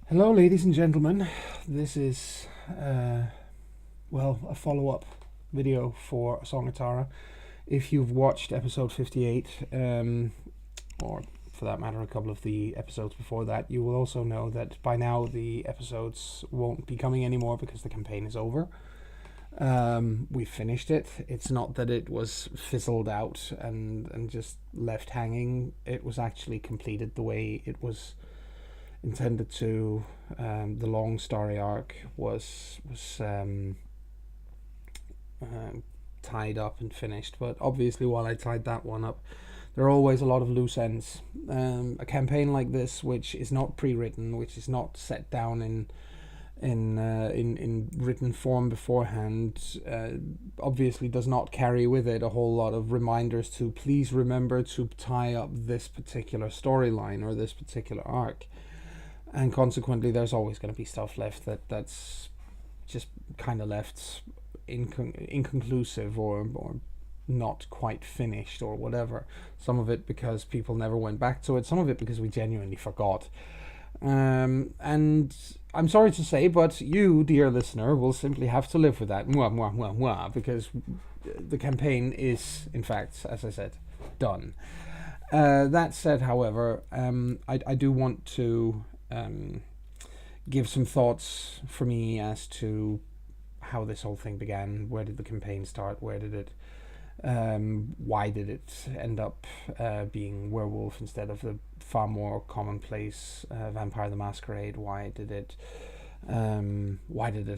Hello, ladies and gentlemen. This is, a follow-up video for Song of Tara. If you've watched episode 58, or for that matter, a couple of the episodes before that, you will also know that by now the episodes won't be coming anymore because the campaign is over. We finished it. It's not that it was fizzled out and just left hanging. It was actually completed the way it was intended to. The long story arc was tied up and finished, but obviously while I tied that one up, there are always a lot of loose ends. A campaign like this, which is not pre-written, which is not set down in written form beforehand, obviously does not carry with it a whole lot of reminders to please remember to tie up this particular storyline or this particular arc. And consequently, there's always going to be stuff left that's just kind of left inconclusive or not quite finished or whatever. Some of it because people never went back to it. Some of it because we genuinely forgot. And I'm sorry to say, but you, dear listener, will simply have to live with that. Because the campaign is, in fact, as I said, done. That said, however, I do want to give some thoughts for me as to how this whole thing began. Where did the campaign start? Where did it why did it end up being Werewolf instead of the far more commonplace Vampire the Masquerade? Why did it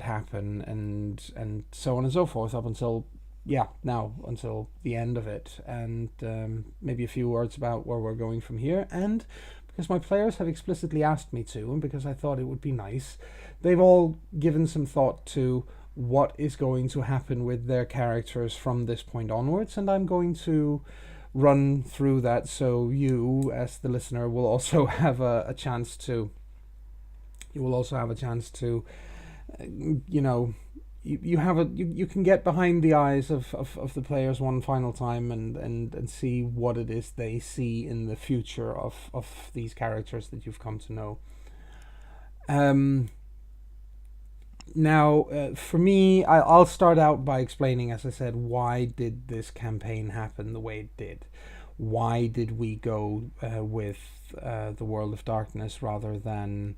happen, and so on and so forth up until until the end of it, and maybe a few words about where we're going from here. And because my players have explicitly asked me to, and because I thought it would be nice, they've all given some thought to what is going to happen with their characters from this point onwards, and I'm going to run through that so you, as the listener, will also have a chance to. You will also have a chance to, you can get behind the eyes of the players one final time and see what it is they see in the future of these characters that you've come to know. Now, for me, I'll start out by explaining, as I said, why did this campaign happen the way it did? Why did we go with the World of Darkness rather than,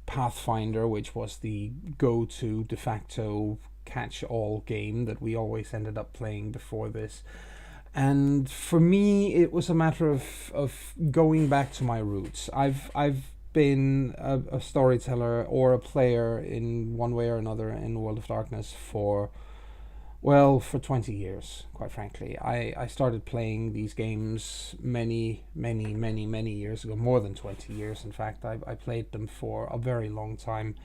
Pathfinder, which was the go-to de facto catch-all game that we always ended up playing before this? And for me, it was a matter of going back to my roots. I've been a storyteller or a player in one way or another in World of Darkness for 20 years, quite frankly. I started playing these games many years ago, more than 20 years, in fact. I played them for a very long time.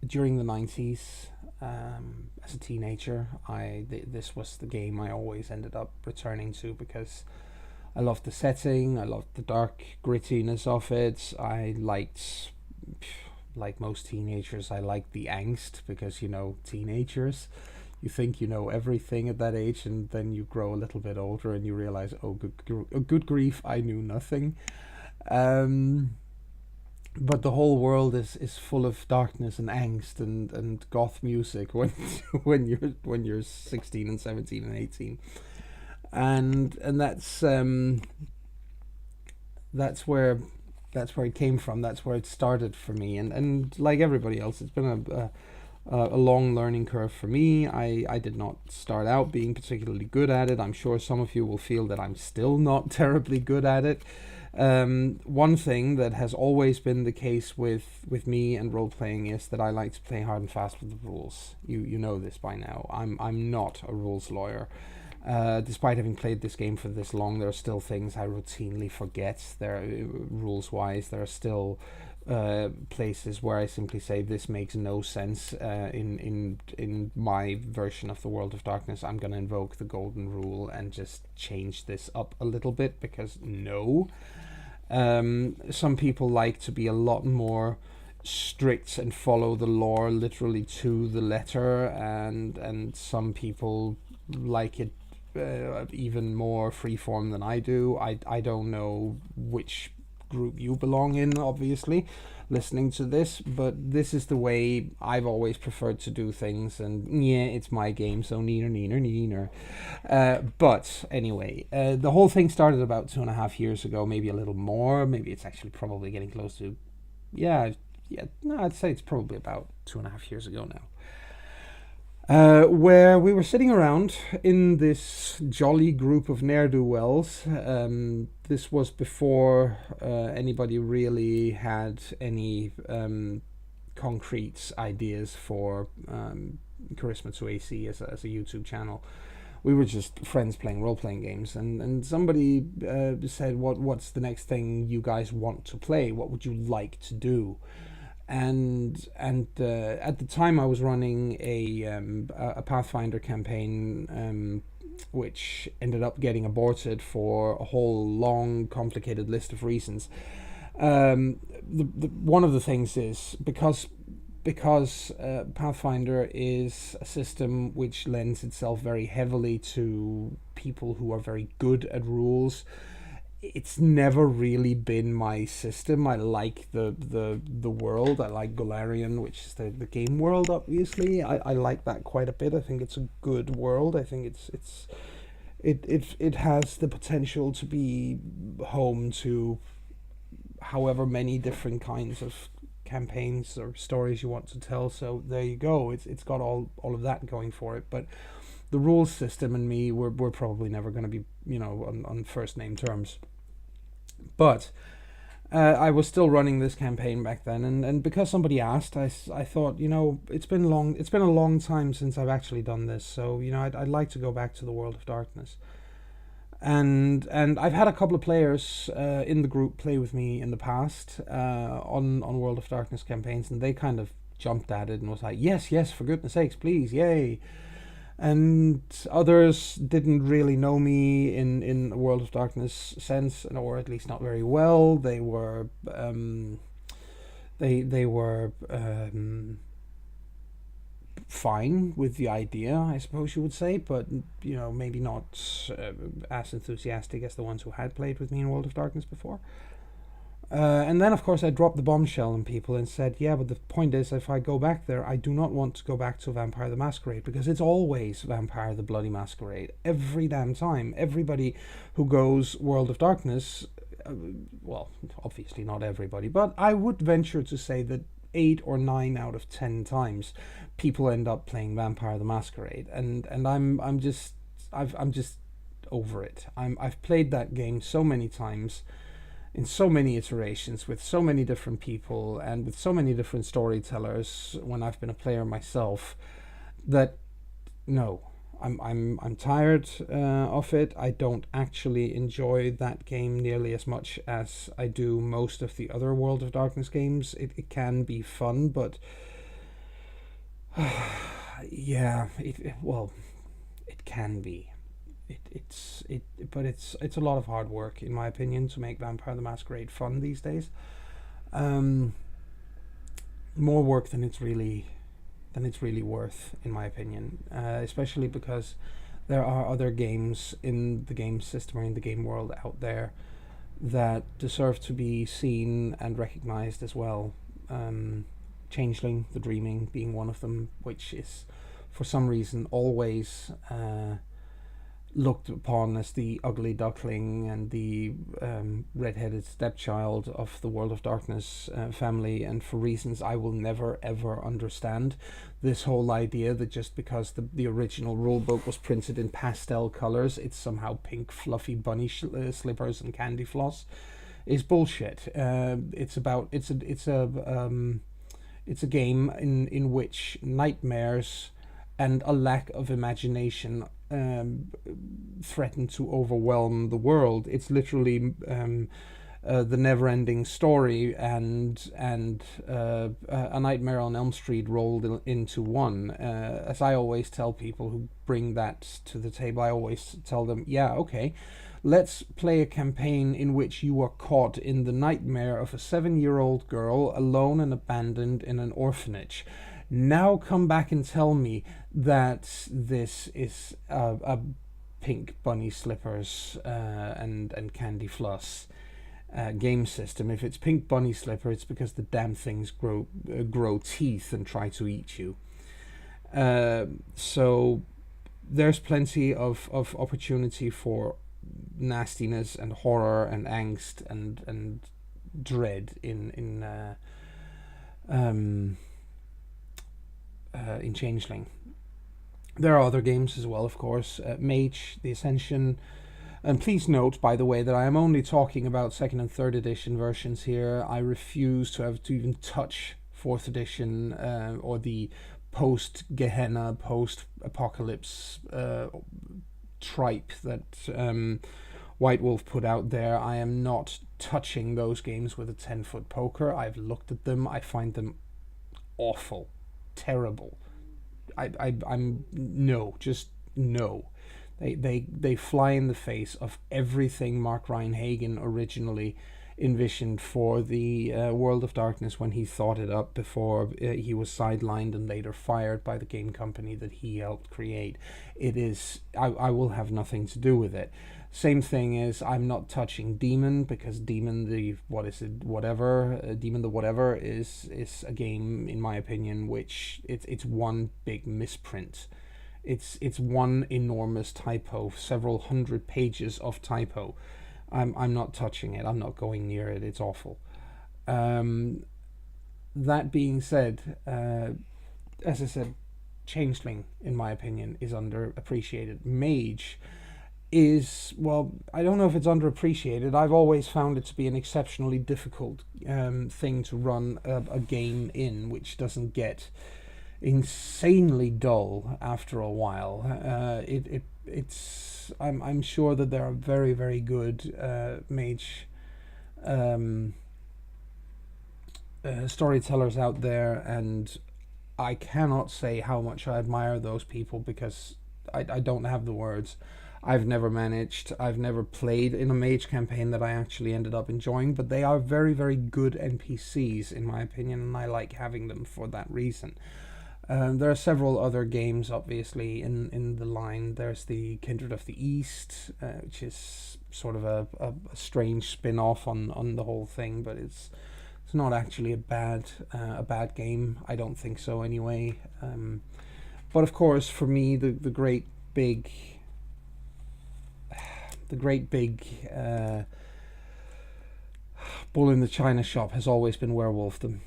During the 90s, as a teenager, this was the game I always ended up returning to because I loved the setting, I loved the dark grittiness of it. I liked, like most teenagers, I liked the angst because, teenagers, you think you know everything at that age, and then you grow a little bit older and you realize, good grief, I knew nothing. But the whole world is full of darkness and angst and goth music when you're 16 and 17 and 18, and that's where it came from. That's where it started for me, and like everybody else, it's been a long learning curve for me. I did not start out being particularly good at it. I'm sure some of you will feel that I'm still not terribly good at it. One thing that has always been the case with me and role-playing is that I like to play hard and fast with the rules. You know this by now. I'm not a rules lawyer. Despite having played this game for this long, there are still things I routinely forget. Rules-wise, there are still places where I simply say this makes no sense. In my version of the World of Darkness, I'm going to invoke the golden rule and just change this up a little bit because no. Some people like to be a lot more strict and follow the lore literally to the letter, and some people like it even more freeform than I do. I don't know which group you belong in, obviously, listening to this, but this is the way I've always preferred to do things, and yeah, it's my game, so neener, neener, neener. But anyway, the whole thing started about 2.5 years ago, maybe a little more, maybe it's actually probably getting close to, yeah, no, I'd say it's probably about 2.5 years ago now. Where we were sitting around in this jolly group of ne'er-do-wells. This was before anybody really had any concrete ideas for CharismaToAC as a YouTube channel. We were just friends playing role-playing games, and somebody said, what's the next thing you guys want to play? What would you like to do? And at the time I was running a Pathfinder campaign, which ended up getting aborted for a whole long, complicated list of reasons. One of the things is because Pathfinder is a system which lends itself very heavily to people who are very good at rules. It's never really been my system. I like the world. I like Golarion, which is the game world, obviously. I like that quite a bit. I think it's a good world. I think it has the potential to be home to however many different kinds of campaigns or stories you want to tell. So there you go. It's got all of that going for it. But the rules system and me, we're probably never going to be, on first name terms. But I was still running this campaign back then, and because somebody asked, I thought, it's been a long time since I've actually done this, so I'd like to go back to the World of Darkness. And I've had a couple of players in the group play with me in the past on World of Darkness campaigns, and they kind of jumped at it and was like, yes, for goodness sakes, please, yay. And others didn't really know me in a World of Darkness sense, or at least not very well. They were fine with the idea, I suppose you would say, but maybe not as enthusiastic as the ones who had played with me in World of Darkness before. And then, of course, I dropped the bombshell on people and said, yeah, but the point is, if I go back there, I do not want to go back to Vampire the Masquerade, because it's always Vampire the Bloody Masquerade. Every damn time. Everybody who goes World of Darkness, well, obviously not everybody, but I would venture to say that 8 or 9 out of 10 times people end up playing Vampire the Masquerade, and I'm just over it. I've played that game so many times, in so many iterations, with so many different people and with so many different storytellers when I've been a player myself, that no, I'm tired of it. I don't actually enjoy that game nearly as much as I do most of the other World of Darkness games. It can be fun, but yeah, it can be. But it's a lot of hard work, in my opinion, to make Vampire the Masquerade fun these days. More work than it's really worth, in my opinion. Especially because there are other games in the game system or in the game world out there that deserve to be seen and recognized as well. Changeling, The Dreaming being one of them, which is for some reason always looked upon as the ugly duckling and the red-headed stepchild of the World of Darkness family, and for reasons I will never ever understand. This whole idea that just because the original rulebook was printed in pastel colors, it's somehow pink fluffy bunny slippers and candy floss is bullshit. It's a game in which nightmares and a lack of imagination threaten to overwhelm the world. It's literally the never-ending story and A Nightmare on Elm Street rolled into one. As I always tell people who bring that to the table, I always tell them, yeah, okay, let's play a campaign in which you are caught in the nightmare of a 7-year-old girl alone and abandoned in an orphanage. Now come back and tell me that this is a pink bunny slippers and candy floss game system. If it's pink bunny slipper, it's because the damn things grow teeth and try to eat you. So there's plenty of opportunity for nastiness and horror and angst and dread in Changeling. There are other games as well, of course. Mage, The Ascension. And please note, by the way, that I am only talking about 2nd and 3rd edition versions here. I refuse to have to even touch 4th edition or the post-Gehenna, post-apocalypse tripe that White Wolf put out there. I am not touching those games with a 10-foot poker. I've looked at them. I find them awful, terrible. I'm no, just no. They fly in the face of everything Mark Reinhagen originally envisioned for the World of Darkness when he thought it up before he was sidelined and later fired by the game company that he helped create. It is, I will have nothing to do with it. Same thing is, I'm not touching Demon, because Demon the Whatever is a game, in my opinion, which it's one big misprint. It's one enormous typo, several hundred pages of typo. I'm not touching it. I'm not going near it. It's awful. That being said, as I said, Changeling, in my opinion, is underappreciated. Mage is, well, I don't know if it's underappreciated. I've always found it to be an exceptionally difficult thing to run a game in, which doesn't get insanely dull after a while. I'm sure that there are very, very good mage storytellers out there, and I cannot say how much I admire those people, because I don't have the words. I've never managed. I've never played in a mage campaign that I actually ended up enjoying, but they are very, very good NPCs, in my opinion, and I like having them for that reason. There are several other games, obviously, in the line. There's the Kindred of the East, which is sort of a strange spin-off on the whole thing, but it's not actually a bad game. I don't think so, anyway. But of course, for me, the great big bull in the china shop has always been Werewolf, the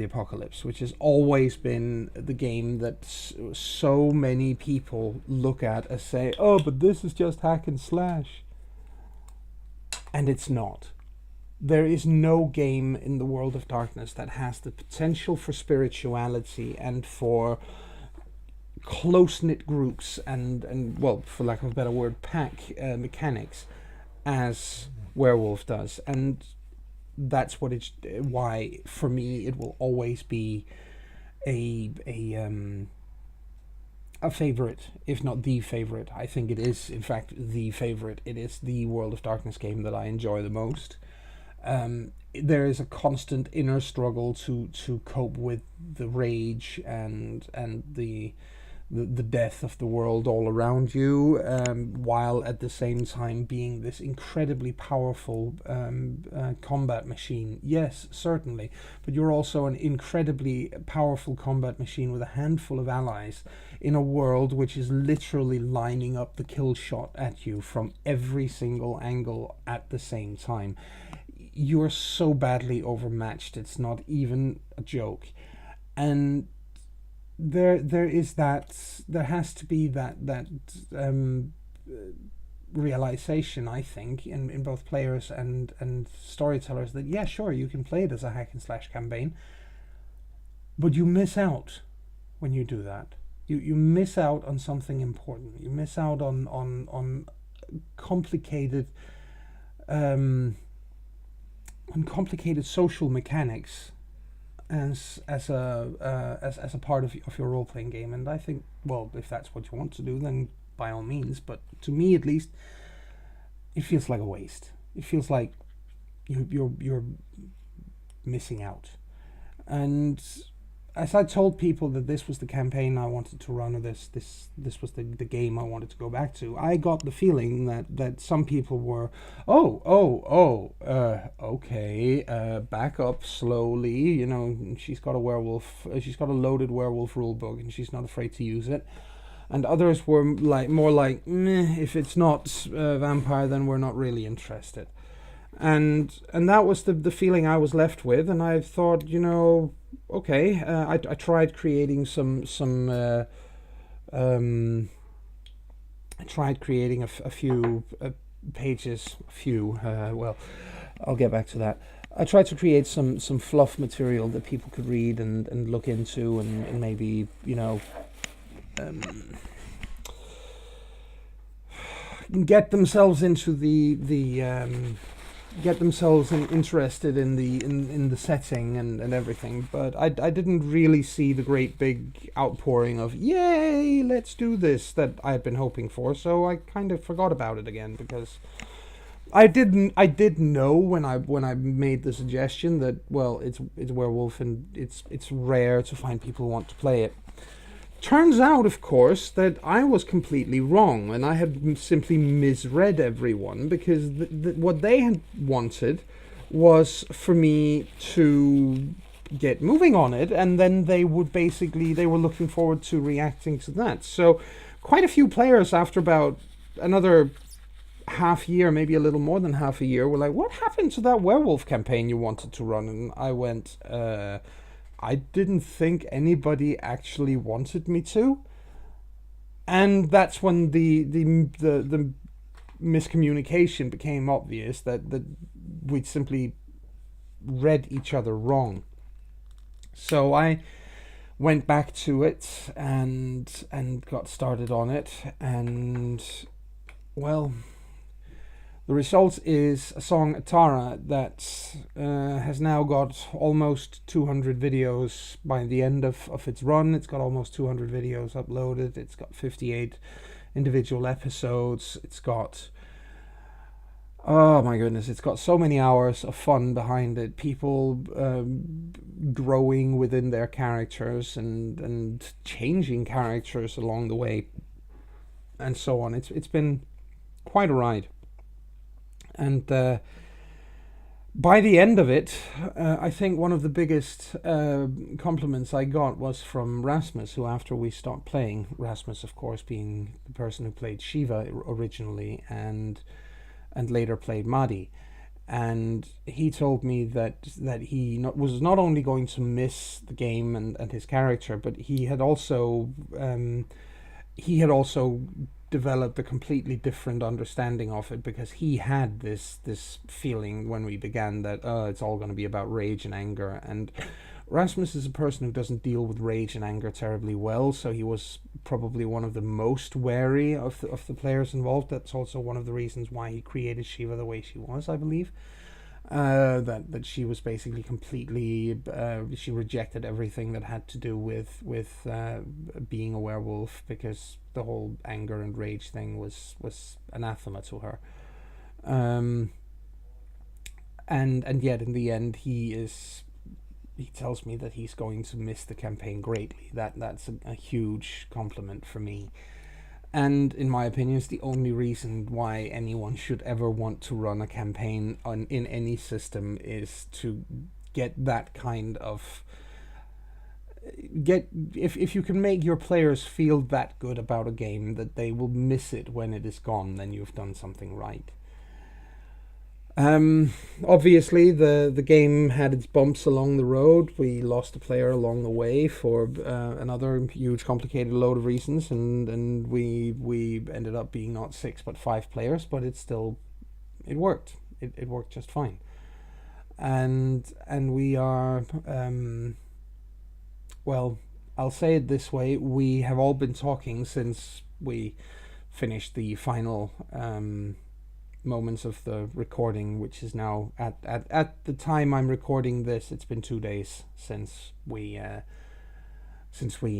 Apocalypse, which has always been the game that so many people look at and say, oh, but this is just hack and slash. And it's not. There is no game in the World of Darkness that has the potential for spirituality and for close-knit groups and well, for lack of a better word, pack mechanics as Werewolf does. And that's why for me it will always be a favorite, if not the favorite. I think it is, in fact, the favorite. It is the World of Darkness game that I enjoy the most. There is a constant inner struggle to cope with the rage and the death of the world all around you, while at the same time being this incredibly powerful combat machine. Yes, certainly, but you're also an incredibly powerful combat machine with a handful of allies in a world which is literally lining up the kill shot at you from every single angle at the same time. You're so badly overmatched, it's not even a joke. And there has to be that realization, I think, in both players and storytellers, that yeah, sure, you can play it as a hack and slash campaign, but you miss out when you do that. You miss out on something important. You miss out on complicated social mechanics as a part of your role-playing game. And I think, well, if that's what you want to do, then by all means, but to me at least, it feels like a waste. It feels like you're missing out. And as I told people that this was the campaign I wanted to run, or this was the game I wanted to go back to, I got the feeling that some people were, okay, back up slowly. You know, she's got a werewolf, she's got a loaded werewolf rule book, and she's not afraid to use it. And others were like more like, meh, if it's not vampire, then we're not really interested. And that was the feeling I was left with, and I thought, you know, okay, I tried creating I tried creating a few pages, well, I'll get back to that. I tried to create some fluff material that people could read and look into, and maybe, you know, get themselves into get themselves interested in the setting and everything. But I didn't really see the great big outpouring of yay, let's do this that I had been hoping for, so I kind of forgot about it again, because I did know when I made the suggestion that, well, it's Werewolf, and it's rare to find people who want to play it. Turns out, of course, that I was completely wrong, and I had simply misread everyone, because what they had wanted was for me to get moving on it, and then they were looking forward to reacting to that. So quite a few players, after about another half year, maybe a little more than half a year, were like, what happened to that werewolf campaign you wanted to run? And I went, I didn't think anybody actually wanted me to. And that's when the miscommunication became obvious, that we'd simply read each other wrong. So I went back to it and got started on it, and, well, the result is a song, Tara, that has now got almost 200 videos by the end of its run. It's got almost 200 videos uploaded. It's got 58 individual episodes. It's got, oh my goodness, it's got so many hours of fun behind it. People growing within their characters and changing characters along the way, and so on. It's been quite a ride. And by the end of it, I think one of the biggest compliments I got was from Rasmus, who, after we stopped playing, Rasmus, of course, being the person who played Shiva originally and later played Mahdi. And he told me that he was not only going to miss the game and his character, but he had also developed a completely different understanding of it, because he had this feeling when we began that it's all going to be about rage and anger. And Rasmus is a person who doesn't deal with rage and anger terribly well, so he was probably one of the most wary of the players involved. That's also one of the reasons why he created Shiva the way she was, I believe. That she was basically completely, she rejected everything that had to do with being a werewolf, because the whole anger and rage thing was anathema to her. And yet in the end he tells me that he's going to miss the campaign greatly. That's a huge compliment for me. And in my opinion, it's the only reason why anyone should ever want to run a campaign in any system, is to get that kind of... If you can make your players feel that good about a game that they will miss it when it is gone, then you've done something right. Obviously, the game had its bumps along the road. We lost a player along the way for another huge, complicated load of reasons, and we ended up being not 6 but 5 players. But it worked. It worked just fine. And we are, well, I'll say it this way: we have all been talking since we finished the final moments of the recording, which is now at the time I'm recording this, it's been 2 days since we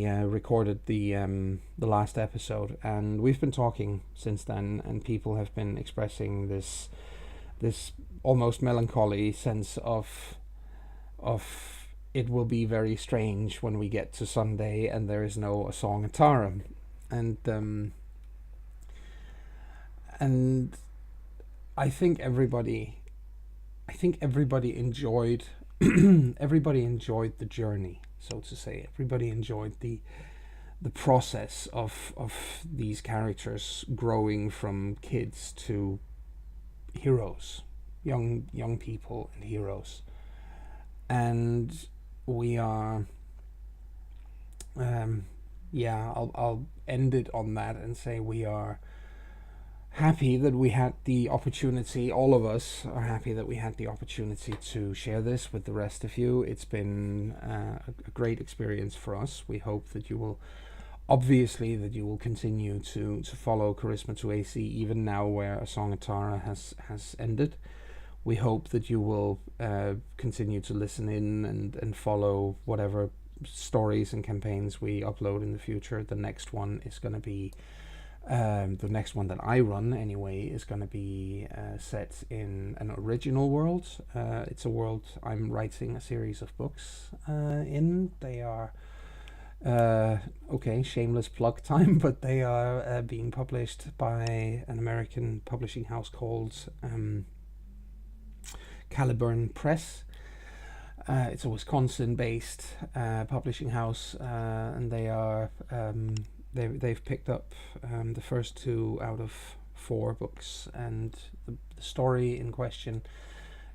recorded the last episode, and we've been talking since then, and people have been expressing this almost melancholy sense of it will be very strange when we get to Sunday and there is no A Song of Taryn. And I think everybody enjoyed everybody enjoyed the journey, so to say. Everybody enjoyed the process of these characters growing from kids to heroes, young people and heroes. And we are I'll end it on that and say we are happy that we had the opportunity, all of us are happy that we had the opportunity to share this with the rest of you. It's been a great experience for us. We hope that you will continue to follow CharismaToAC even now where A Song of Tara has ended. We hope that you will continue to listen in and follow whatever stories and campaigns we upload in the future. The next one is going to be the next one that I run anyway is going to be set in an original world. It's a world I'm writing a series of books in. They are okay, shameless plug time, but they are being published by an American publishing house called Caliburn Press. It's a Wisconsin-based publishing house, and they are they've picked up the first 2 out of 4 books, and the story in question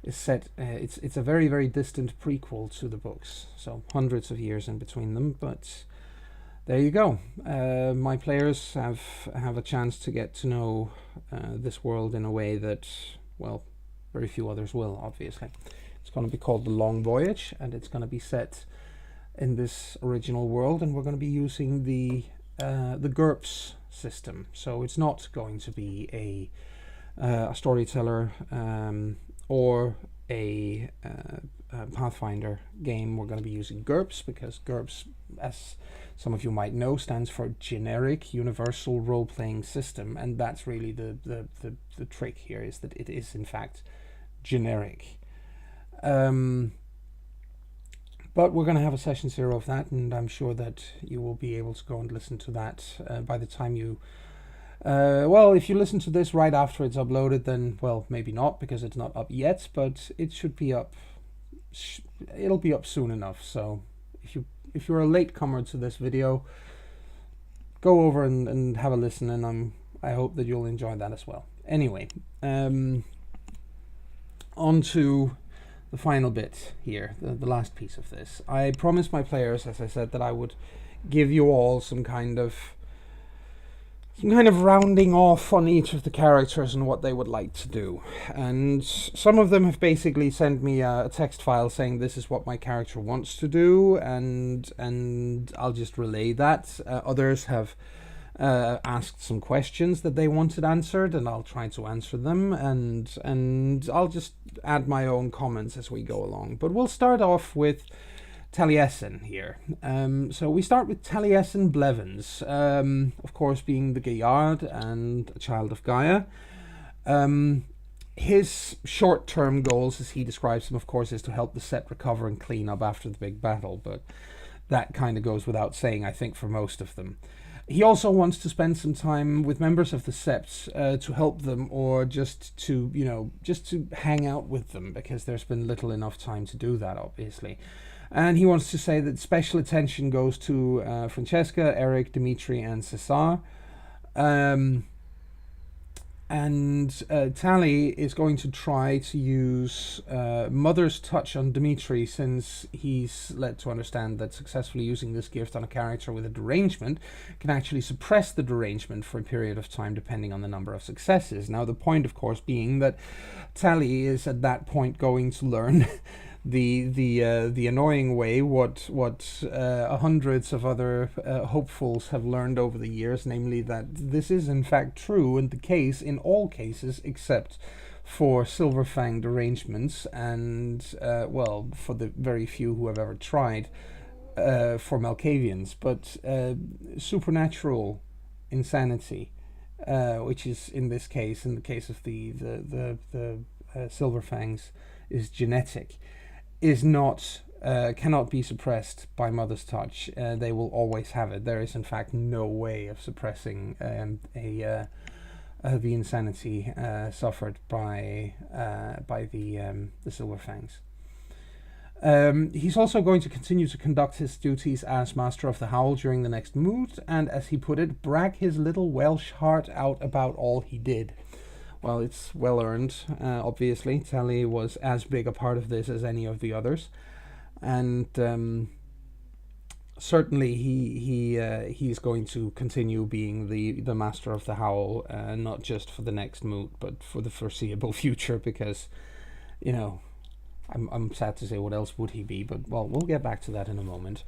is set. It's a very, very distant prequel to the books, so hundreds of years in between them. But there you go. My players have a chance to get to know this world in a way that, well, very few others will, obviously. It's going to be called The Long Voyage, and it's going to be set in this original world, and we're going to be using the GURPS system. So it's not going to be a storyteller or a Pathfinder game. We're going to be using GURPS because GURPS, as some of you might know, stands for Generic Universal Role-Playing System, and that's really the trick here, is that it is in fact generic. But we're going to have a session 0 of that, and I'm sure that you will be able to go and listen to that by the time you... well, if you listen to this right after it's uploaded, then, well, maybe not, because it's not up yet, but it should be up. It'll be up soon enough, so if you're a latecomer to this video, go over and have a listen, and I hope that you'll enjoy that as well. Anyway, on to the final bit here, the last piece of this. I promised my players, as I said, that I would give you all some kind of rounding off on each of the characters and what they would like to do. And some of them have basically sent me a text file saying this is what my character wants to do, and I'll just relay that. Others have asked some questions that they wanted answered, and I'll try to answer them, and I'll just add my own comments as we go along. But we'll start off with Taliesin here. So we start with Taliesin Blevins, of course being the Gaillard and a child of Gaia. His short-term goals, as he describes them, of course, is to help the set recover and clean up after the big battle, but that kind of goes without saying, I think, for most of them. He also wants to spend some time with members of the Sept to help them, or just to hang out with them, because there's been little enough time to do that, obviously. And he wants to say that special attention goes to Francesca, Eric, Dimitri, and Cesar. Tally is going to try to use Mother's Touch on Dimitri, since he's led to understand that successfully using this gift on a character with a derangement can actually suppress the derangement for a period of time depending on the number of successes. Now the point, of course, being that Tally is at that point going to learn the annoying way what hundreds of other hopefuls have learned over the years, namely that this is in fact true and the case in all cases except for Silverfang derangements and well, for the very few who have ever tried for Malkavians, but supernatural insanity, which is in the case of the Silverfangs, is genetic, is not cannot be suppressed by Mother's touch. They will always have it. There is, in fact, no way of suppressing the insanity suffered by the Silver Fangs. He's also going to continue to conduct his duties as Master of the Howl during the next mood, and, as he put it, brag his little Welsh heart out about all he did. Well, it's well earned, obviously. Tally was as big a part of this as any of the others, and certainly he's going to continue being the Master of the Howl, not just for the next mood, but for the foreseeable future, because, you know, I'm sad to say, what else would he be? But, well, we'll get back to that in a moment.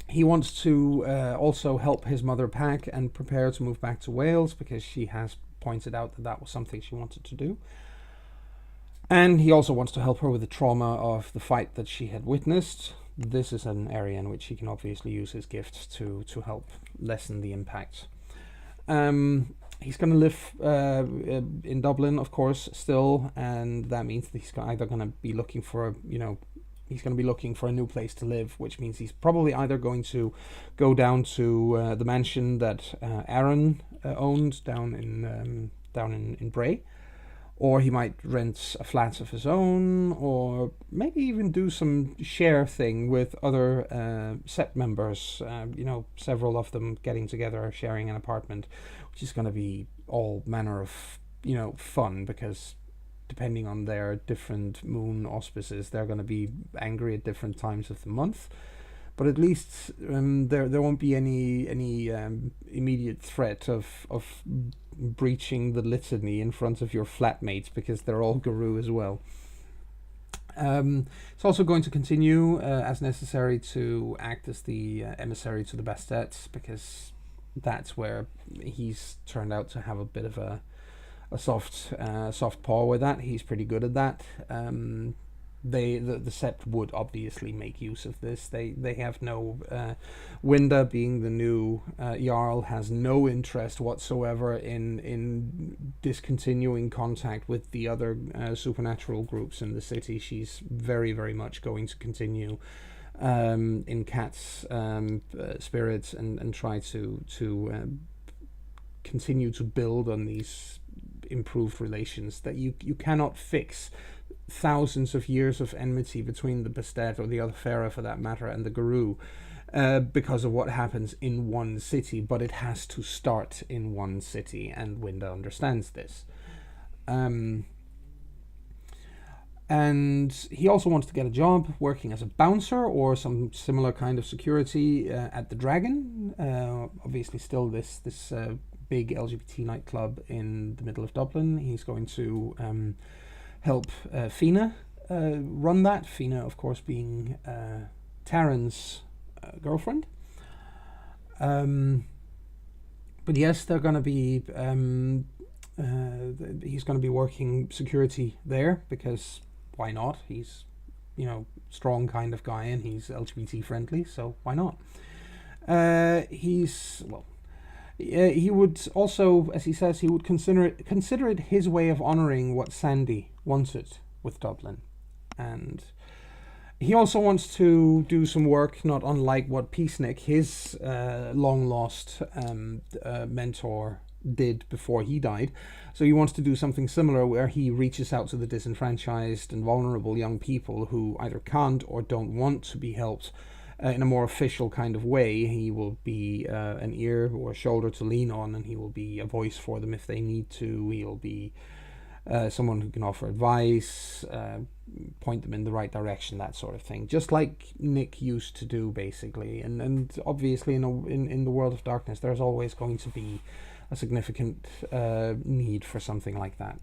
He wants to also help his mother pack and prepare to move back to Wales, because she has pointed out that that was something she wanted to do. And he also wants to help her with the trauma of the fight that she had witnessed. This is an area in which he can obviously use his gifts to help lessen the impact. He's going to live in Dublin, of course, still, and that means that he's either going to be looking for, he's going to be looking for a new place to live, which means he's probably either going to go down to the mansion that Aaron owned down in Bray, or he might rent a flat of his own, or maybe even do some share thing with other set members, several of them getting together, sharing an apartment, which is going to be all manner of, fun, because depending on their different moon auspices, they're going to be angry at different times of the month. But at least there won't be any immediate threat of breaching the litany in front of your flatmates, because they're all Guru as well. It's also going to continue as necessary to act as the emissary to the Bastet, because that's where he's turned out to have a bit of a soft paw with that. He's pretty good at that. The Sept would obviously make use of this. They have no Winda, being the new Jarl, has no interest whatsoever in discontinuing contact with the other supernatural groups in the city. She's very, very much going to continue in Cat's spirits and try to continue to build on these improved relations that you cannot fix. Thousands of years of enmity between the Bastet, or the other Fera for that matter, and the Guru, because of what happens in one city, but it has to start in one city, and Winda understands this. And he also wants to get a job working as a bouncer or some similar kind of security at the Dragon. Obviously still this big LGBT nightclub in the middle of Dublin. He's going to help Fenna run that. Fenna, of course, being Taryn's girlfriend. But yes, they're going to be... he's going to be working security there, because why not? He's, strong kind of guy, and he's LGBT friendly, so why not? He would also, as he says, he would consider it his way of honouring what Sandy wanted with Dublin. And he also wants to do some work not unlike what Peacenik, his long-lost mentor, did before he died. So he wants to do something similar, where he reaches out to the disenfranchised and vulnerable young people who either can't or don't want to be helped in a more official kind of way. He will be an ear or a shoulder to lean on, and he will be a voice for them if they need to. He'll be someone who can offer advice, point them in the right direction, that sort of thing, just like Nick used to do, basically. And obviously in the world of darkness, there's always going to be a significant need for something like that.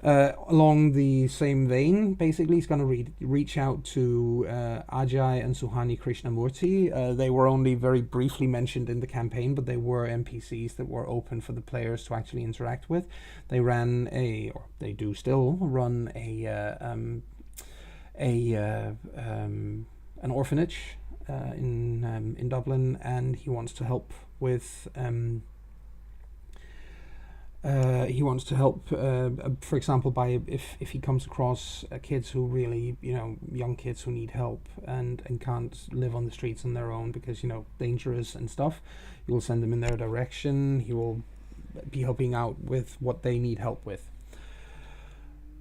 Along the same vein, basically, he's going to reach out to Ajay and Suhani Krishnamurti. They were only very briefly mentioned in the campaign, but they were NPCs that were open for the players to actually interact with. They ran or they do still run an orphanage in Dublin, and he wants to help with He wants to help, for example, by if he comes across kids who really, young kids who need help and can't live on the streets on their own because, dangerous and stuff, he will send them in their direction. He will be helping out with what they need help with.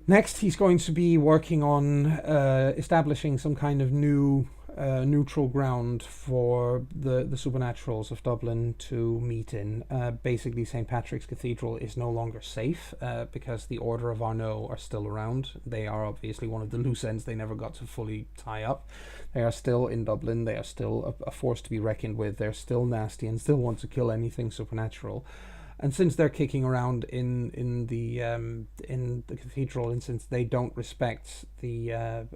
Next, he's going to be working on establishing some kind of new neutral ground for the supernaturals of Dublin to meet in. Basically, St. Patrick's Cathedral is no longer safe because the Order of Arno are still around. They are obviously one of the loose ends they never got to fully tie up. They are still in Dublin. They are still a force to be reckoned with. They're still nasty and still want to kill anything supernatural. And since they're kicking around in the cathedral, and since they don't respect the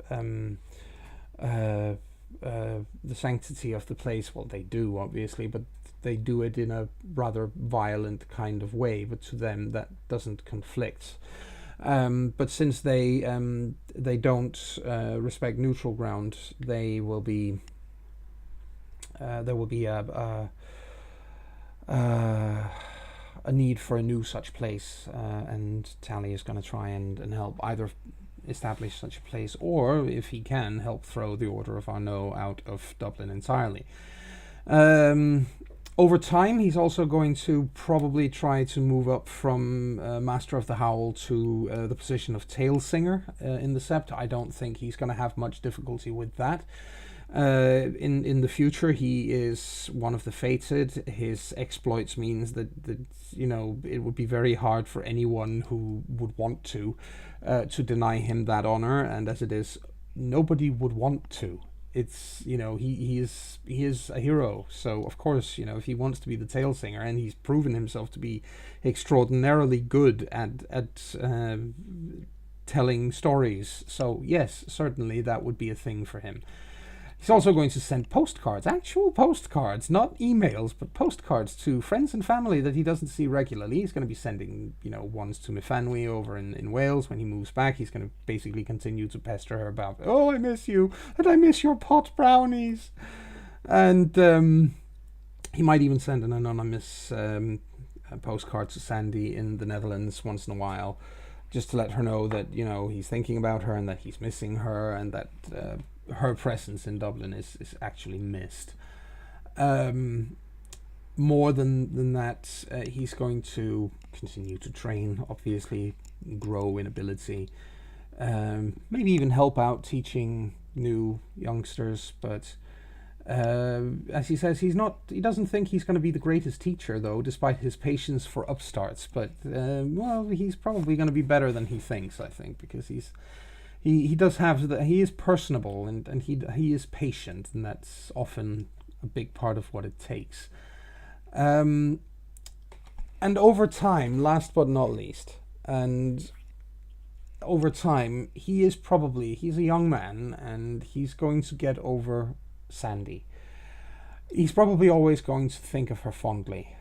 sanctity of the place, well, they do obviously, but they do it in a rather violent kind of way. But to them, that doesn't conflict. But since they don't respect neutral ground, there will be a need for a new such place, and Tally is going to try and help either establish such a place, or if he can, help throw the Order of Arno out of Dublin entirely. Over time, he's also going to probably try to move up from Master of the Howl to the position of Tail Singer in the Sept. I don't think he's going to have much difficulty with that. In the future, he is one of the fated. His exploits means that it would be very hard for anyone who would want to deny him that honor, and as it is, nobody would want to. It's he is a hero, so of course if he wants to be the Tail Singer, and he's proven himself to be extraordinarily good at telling stories, so yes, certainly that would be a thing for him. He's also going to send postcards, actual postcards, not emails, but postcards to friends and family that he doesn't see regularly. He's going to be sending, ones to Myfanwy over in Wales when he moves back. He's going to basically continue to pester her about, oh, I miss you, and I miss your pot brownies. And he might even send an anonymous postcard to Sandy in the Netherlands once in a while, just to let her know that, he's thinking about her and that he's missing her, and that her presence in Dublin is actually missed. More than that, he's going to continue to train, obviously, grow in ability, maybe even help out teaching new youngsters, but as he says, he doesn't think he's going to be the greatest teacher, though, despite his patience for upstarts, but he's probably going to be better than he thinks, I think, because he does have he is personable, and he is patient, and that's often a big part of what it takes. And over time, last but not least, he's a young man, and he's going to get over Sandy. He's probably always going to think of her fondly,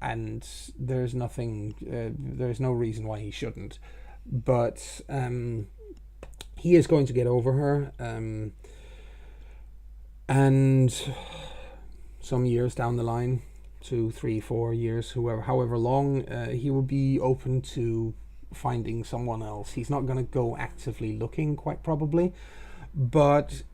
and there's no reason why he shouldn't. But he is going to get over her, and some years down the line, 2, 3, 4 years, however long, he will be open to finding someone else. He's not going to go actively looking, quite probably, but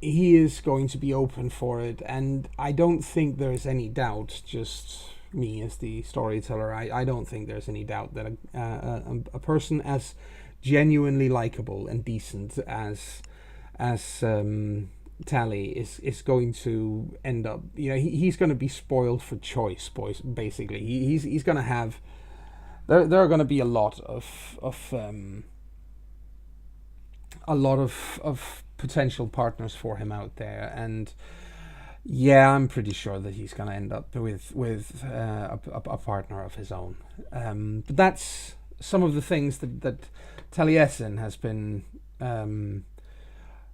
he is going to be open for it, and I don't think there's any doubt, just me as the storyteller, I don't think there's any doubt that a person as genuinely likable and decent as Tally is going to end up, he's going to be spoiled for choice, basically. He's going to have, there are going to be a lot of potential partners for him out there, and yeah, I'm pretty sure that he's going to end up with a partner of his own. But that's some of the things that Taliesin has been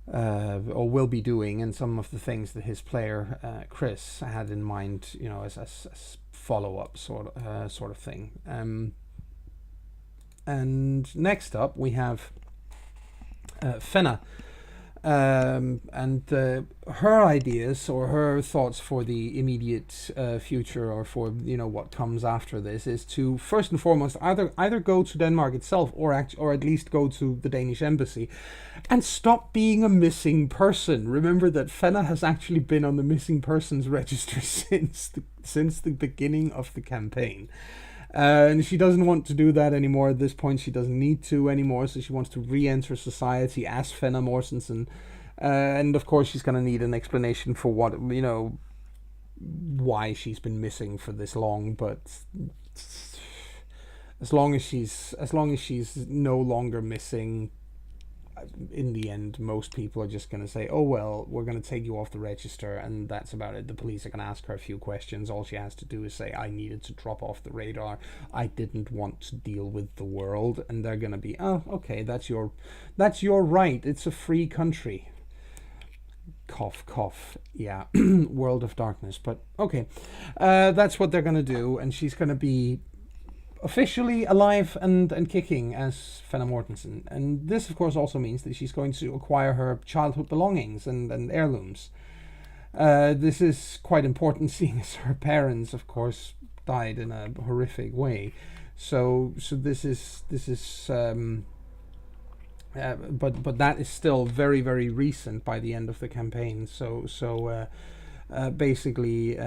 or will be doing, and some of the things that his player Chris had in mind, as follow-up sort of thing. And next up we have Fenna. And her ideas or her thoughts for the immediate future, or for what comes after this, is to first and foremost either go to Denmark itself, or at least go to the Danish embassy, and stop being a missing person. Remember that Fenna has actually been on the missing persons register since the beginning of the campaign. And she doesn't want to do that anymore at this point. She doesn't need to anymore, so she wants to re-enter society as Fenna Mortensen. And of course she's going to need an explanation for why she's been missing for this long. But as long as she's no longer missing, in the end, most people are just going to say, oh, well, we're going to take you off the register, and that's about it. The police are going to ask her a few questions. All she has to do is say, I needed to drop off the radar. I didn't want to deal with the world. And they're going to be, oh, okay, that's your right. It's a free country. Cough, cough. Yeah, world of darkness. But, okay, that's what they're going to do, and she's going to be officially alive and kicking as Fenna Mortensen. And this, of course, also means that she's going to acquire her childhood belongings and heirlooms. This is quite important, seeing as her parents, of course, died in a horrific way. So this is but that is still very, very recent by the end of the campaign. So basically,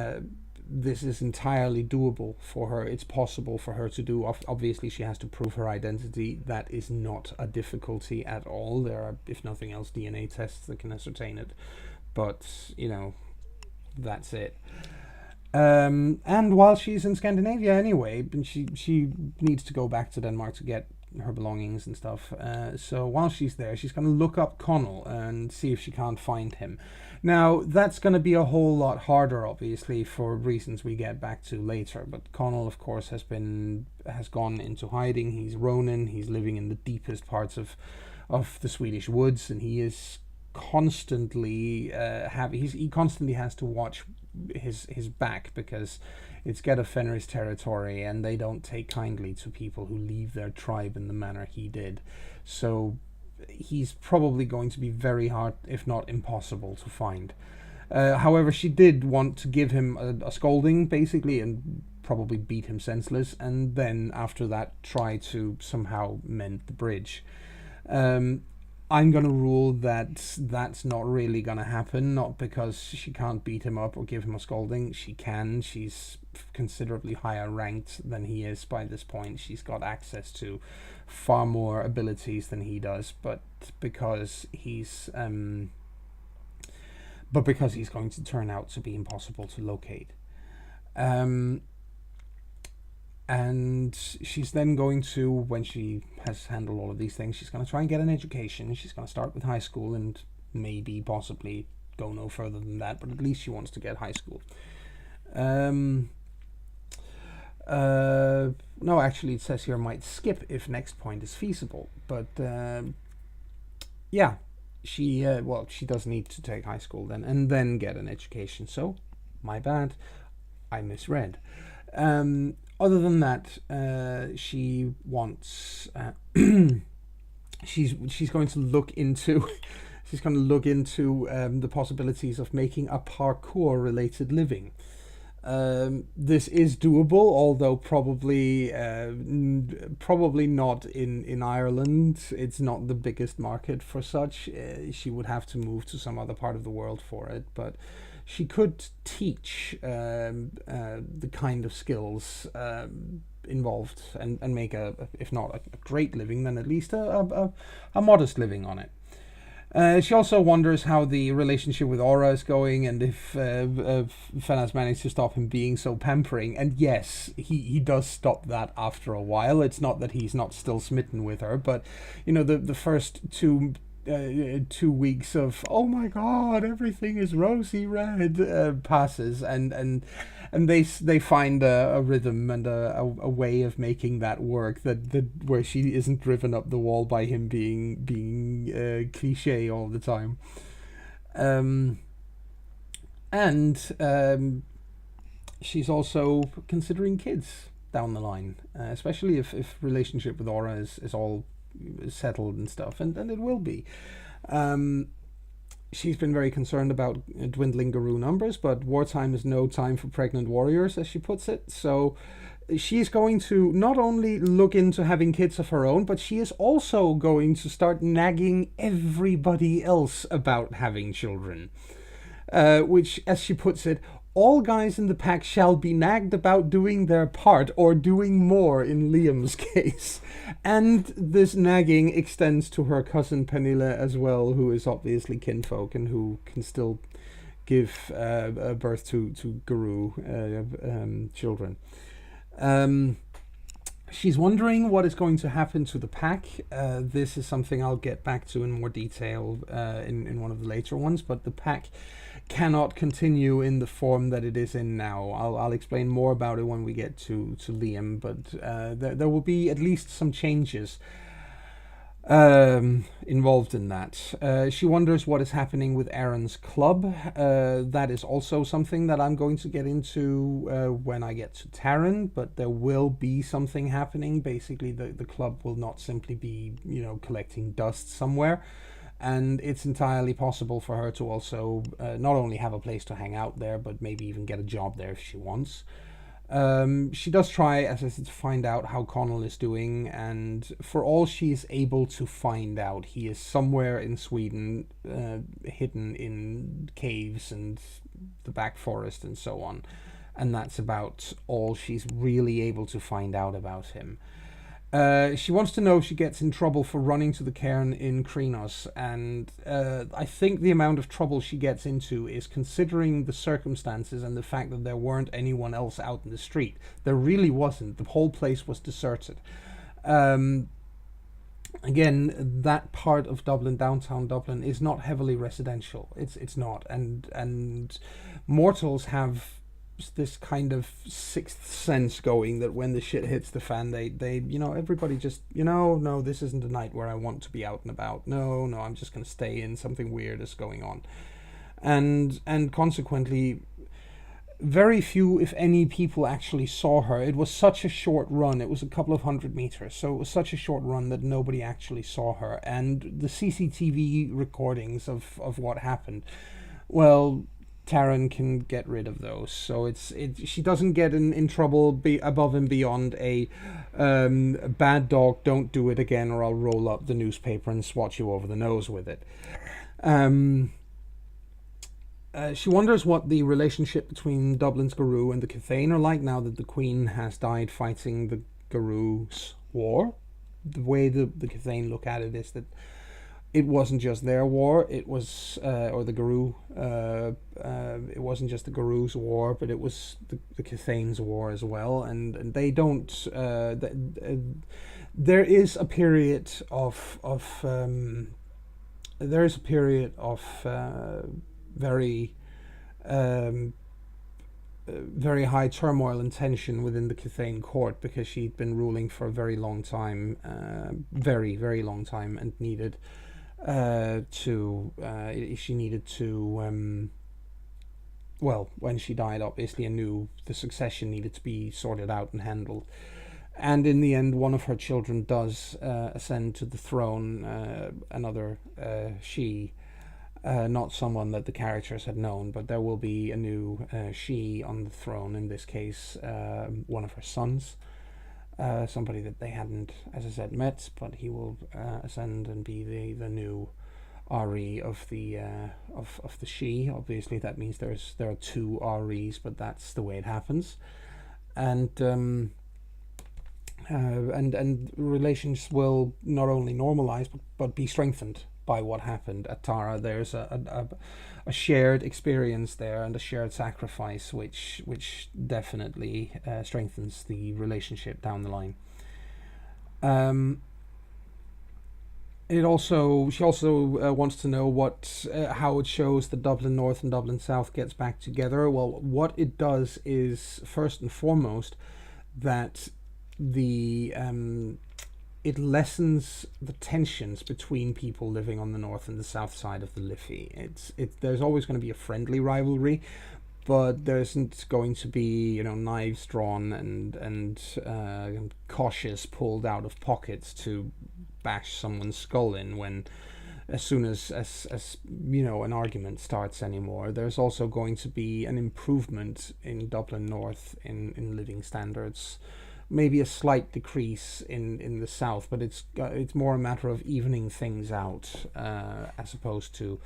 this is entirely doable for her. It's possible for her to do. Obviously, she has to prove her identity. That is not a difficulty at all. There are, if nothing else, DNA tests that can ascertain it. But, that's it. And while she's in Scandinavia anyway, she needs to go back to Denmark to get her belongings and stuff. So while she's there, she's going to look up Connell and see if she can't find him. Now, that's going to be a whole lot harder, obviously, for reasons we get back to later. But Connell, of course, has gone into hiding. He's Ronin. He's living in the deepest parts of the Swedish woods, and he is constantly he constantly has to watch his back, because it's Get of Fenris territory, and they don't take kindly to people who leave their tribe in the manner he did. So he's probably going to be very hard, if not impossible, to find. However, she did want to give him a scolding, basically, and probably beat him senseless, and then after that try to somehow mend the bridge. I'm going to rule that that's not really going to happen, not because she can't beat him up or give him a scolding. She can. She's considerably higher ranked than he is by this point. She's got access to far more abilities than he does, but because he's going to turn out to be impossible to locate. And she's then going to, when she has handled all of these things, she's going to try and get an education. She's going to start with high school and maybe possibly go no further than that, but at least she wants to get high school. No, actually, it says here might skip if next point is feasible. But yeah, she does need to take high school then, and then get an education. So, my bad, I misread. Other than that, she wants. She's going to look into. She's going to look into the possibilities of making a parkour-related living. This is doable, although probably not in Ireland. It's not the biggest market for such. She would have to move to some other part of the world for it, but she could teach the kind of skills involved and make if not a great living, then at least a modest living on it. She also wonders how the relationship with Aura is going, and if Fenna's managed to stop him being so pampering. And yes, he does stop that after a while. It's not that he's not still smitten with her, but the first 2 weeks of, oh my god, everything is rosy red, passes, and they find a rhythm and a way of making that work, that where she isn't driven up the wall by him being cliche all the time. And she's also considering kids down the line, especially if relationship with Aura is all settled and stuff, and it will be. she's been very concerned about dwindling Garou numbers, but wartime is no time for pregnant warriors, as she puts it. So she's going to not only look into having kids of her own, but she is also going to start nagging everybody else about having children. Which, as she puts it, all guys in the pack shall be nagged about doing their part, or doing more in Liam's case. And this nagging extends to her cousin Pernille as well, who is obviously kinfolk and who can still give birth to Garou children. She's wondering what is going to happen to the pack. This is something I'll get back to in more detail in one of the later ones, but the pack cannot continue in the form that it is in now. I'll explain more about it when we get to Liam, but there will be at least some changes involved in that. She wonders what is happening with Aaron's club. That is also something that I'm going to get into when I get to Taryn, but there will be something happening. Basically, the club will not simply be, collecting dust somewhere. And it's entirely possible for her to also not only have a place to hang out there, but maybe even get a job there if she wants. She does try, as I said, to find out how Connell is doing, and for all she is able to find out, he is somewhere in Sweden, hidden in caves and the back forest and so on. And that's about all she's really able to find out about him. She wants to know if she gets in trouble for running to the cairn in Krynos, and I think the amount of trouble she gets into is considering the circumstances and the fact that there weren't anyone else out in the street. There really wasn't. The whole place was deserted. Again, that part of Dublin, downtown Dublin, is not heavily residential. It's not, and mortals have this kind of sixth sense going that when the shit hits the fan, they everybody just no, this isn't a night where I want to be out and about. No, I'm just going to stay in. Something weird is going on, and consequently, very few, if any, people actually saw her. It was such a short run. It was a couple of 100 meters, so it was such a short run that nobody actually saw her. And the CCTV recordings of what happened, well, Taryn can get rid of those, so she doesn't get in trouble above and beyond a bad dog, don't do it again or I'll roll up the newspaper and swat you over the nose with it. She wonders what the relationship between Dublin's Garou and the Cathain are like now that the Queen has died fighting the Garou's war. The way the Cathain look at it is that it wasn't just their war, it was, or the Garou, it wasn't just the Garou's war, but it was the Cathain's war as well, and they don't, there is a period of very very high turmoil and tension within the Cathain court, because she'd been ruling for a very long time, very, very long time, and needed she needed to well, when she died, obviously the succession needed to be sorted out and handled, and in the end one of her children does ascend to the throne, another she, not someone that the characters had known, but there will be a new she on the throne, in this case one of her sons, somebody that they hadn't, as I said, met, but he will ascend and be the new RE of the she. Obviously, that means there are two REs, but that's the way it happens, and relations will not only normalize but be strengthened by what happened at Tara. There's a shared experience there and a shared sacrifice, which definitely strengthens the relationship down the line. She also wants to know how it shows the Dublin North and Dublin South gets back together. Well, what it does is, first and foremost, that it lessens the tensions between people living on the north and the south side of the Liffey. There's always going to be a friendly rivalry, but there isn't going to be knives drawn and cautious pulled out of pockets to bash someone's skull in when as soon as an argument starts anymore. There's also going to be an improvement in Dublin North in living standards, maybe a slight decrease in the south, but it's more a matter of evening things out, as opposed to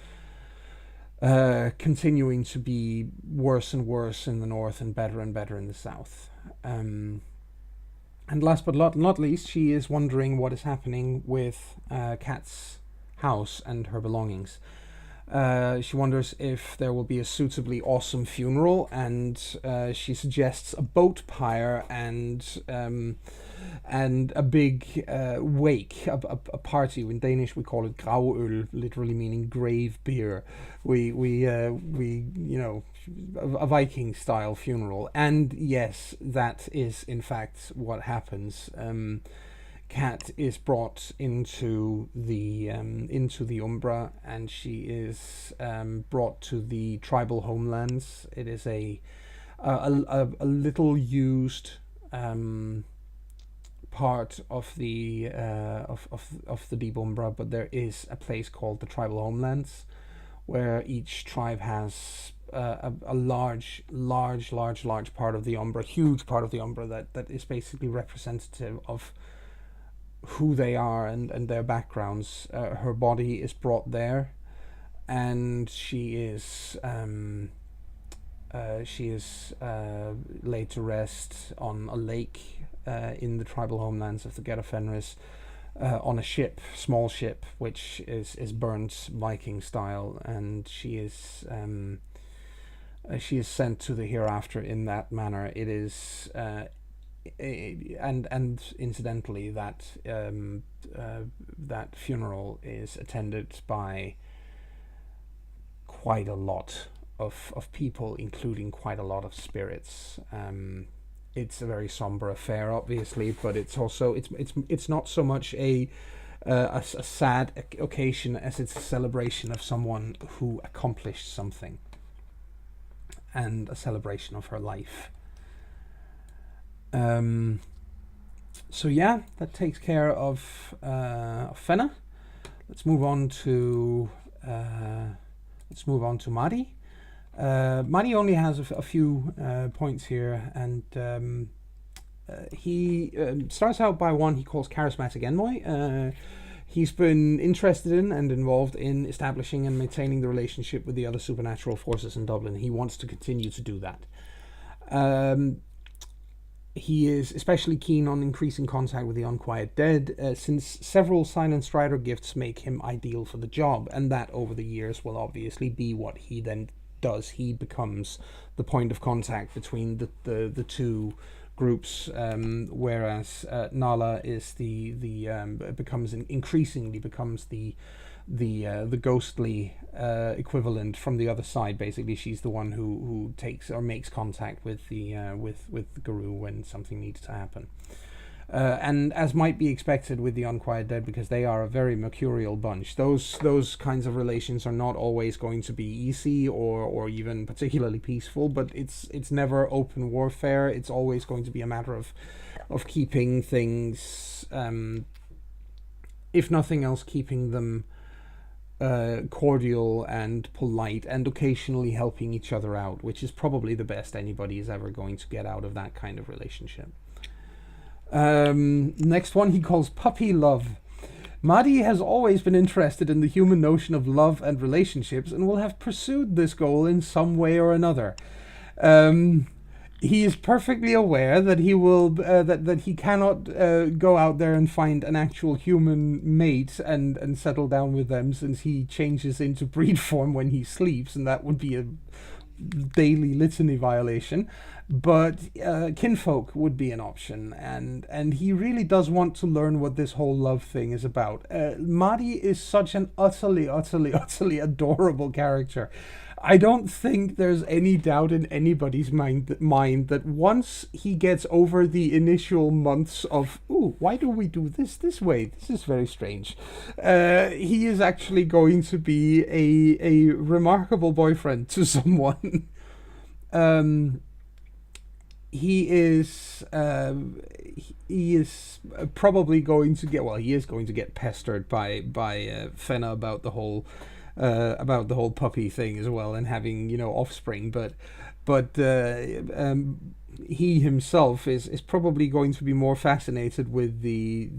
continuing to be worse and worse in the north and better in the south. And last but not least, she is wondering what is happening with Kat's house and her belongings. She wonders if there will be a suitably awesome funeral, and she suggests a boat pyre and a big wake, a party. In Danish we call it grauøl, literally meaning grave beer. We a Viking style funeral, and yes, that is in fact what happens. Kat is brought into the Umbra, and she is brought to the tribal homelands. It is a little used part of the Deep Umbra, but there is a place called the tribal homelands, where each tribe has a large part of the Umbra, huge part of the Umbra that is basically representative of who they are and their backgrounds. Her body is brought there, and she is laid to rest on a lake in the tribal homelands of the Geta Fenris, on a ship, small ship, which is burnt Viking style, and she is sent to the hereafter in that manner. It is and incidentally, that funeral is attended by quite a lot of people, including quite a lot of spirits. It's a very somber affair, obviously, but it's also it's not so much a sad occasion as it's a celebration of someone who accomplished something, and a celebration of her life. So yeah, that takes care of Fenna. Let's move on to Mari. Mari only has a few points here, and he starts out by one he calls charismatic envoy. He's been interested in and involved in establishing and maintaining the relationship with the other supernatural forces in Dublin. He wants to continue to do that. He is especially keen on increasing contact with the unquiet dead, since several Silent Strider gifts make him ideal for the job, and that over the years will obviously be what he then does. He becomes the point of contact between the two groups, whereas Nala is increasingly becomes the ghostly equivalent from the other side. Basically, she's the one who takes or makes contact with the Guru when something needs to happen. And as might be expected with the Unquiet Dead, because they are a very mercurial bunch, those kinds of relations are not always going to be easy or even particularly peaceful, but it's never open warfare. It's always going to be a matter of keeping things, if nothing else, keeping them cordial and polite, and occasionally helping each other out, which is probably the best anybody is ever going to get out of that kind of relationship. Next one he calls puppy love. Madi has always been interested in the human notion of love and relationships, and will have pursued this goal in some way or another. He is perfectly aware that he will that he cannot go out there and find an actual human mate and settle down with them, since he changes into breed form when he sleeps, and that would be a daily litany violation. But kinfolk would be an option, and he really does want to learn what this whole love thing is about. Madi is such an utterly adorable character. I don't think there's any doubt in anybody's mind that once he gets over the initial months of, ooh, why do we do this way? This is very strange. He is actually going to be a remarkable boyfriend to someone. he is probably going to get, well, he is going to get pestered by Fenna about the whole puppy thing as well, and having, you know, offspring, but he himself is probably going to be more fascinated with the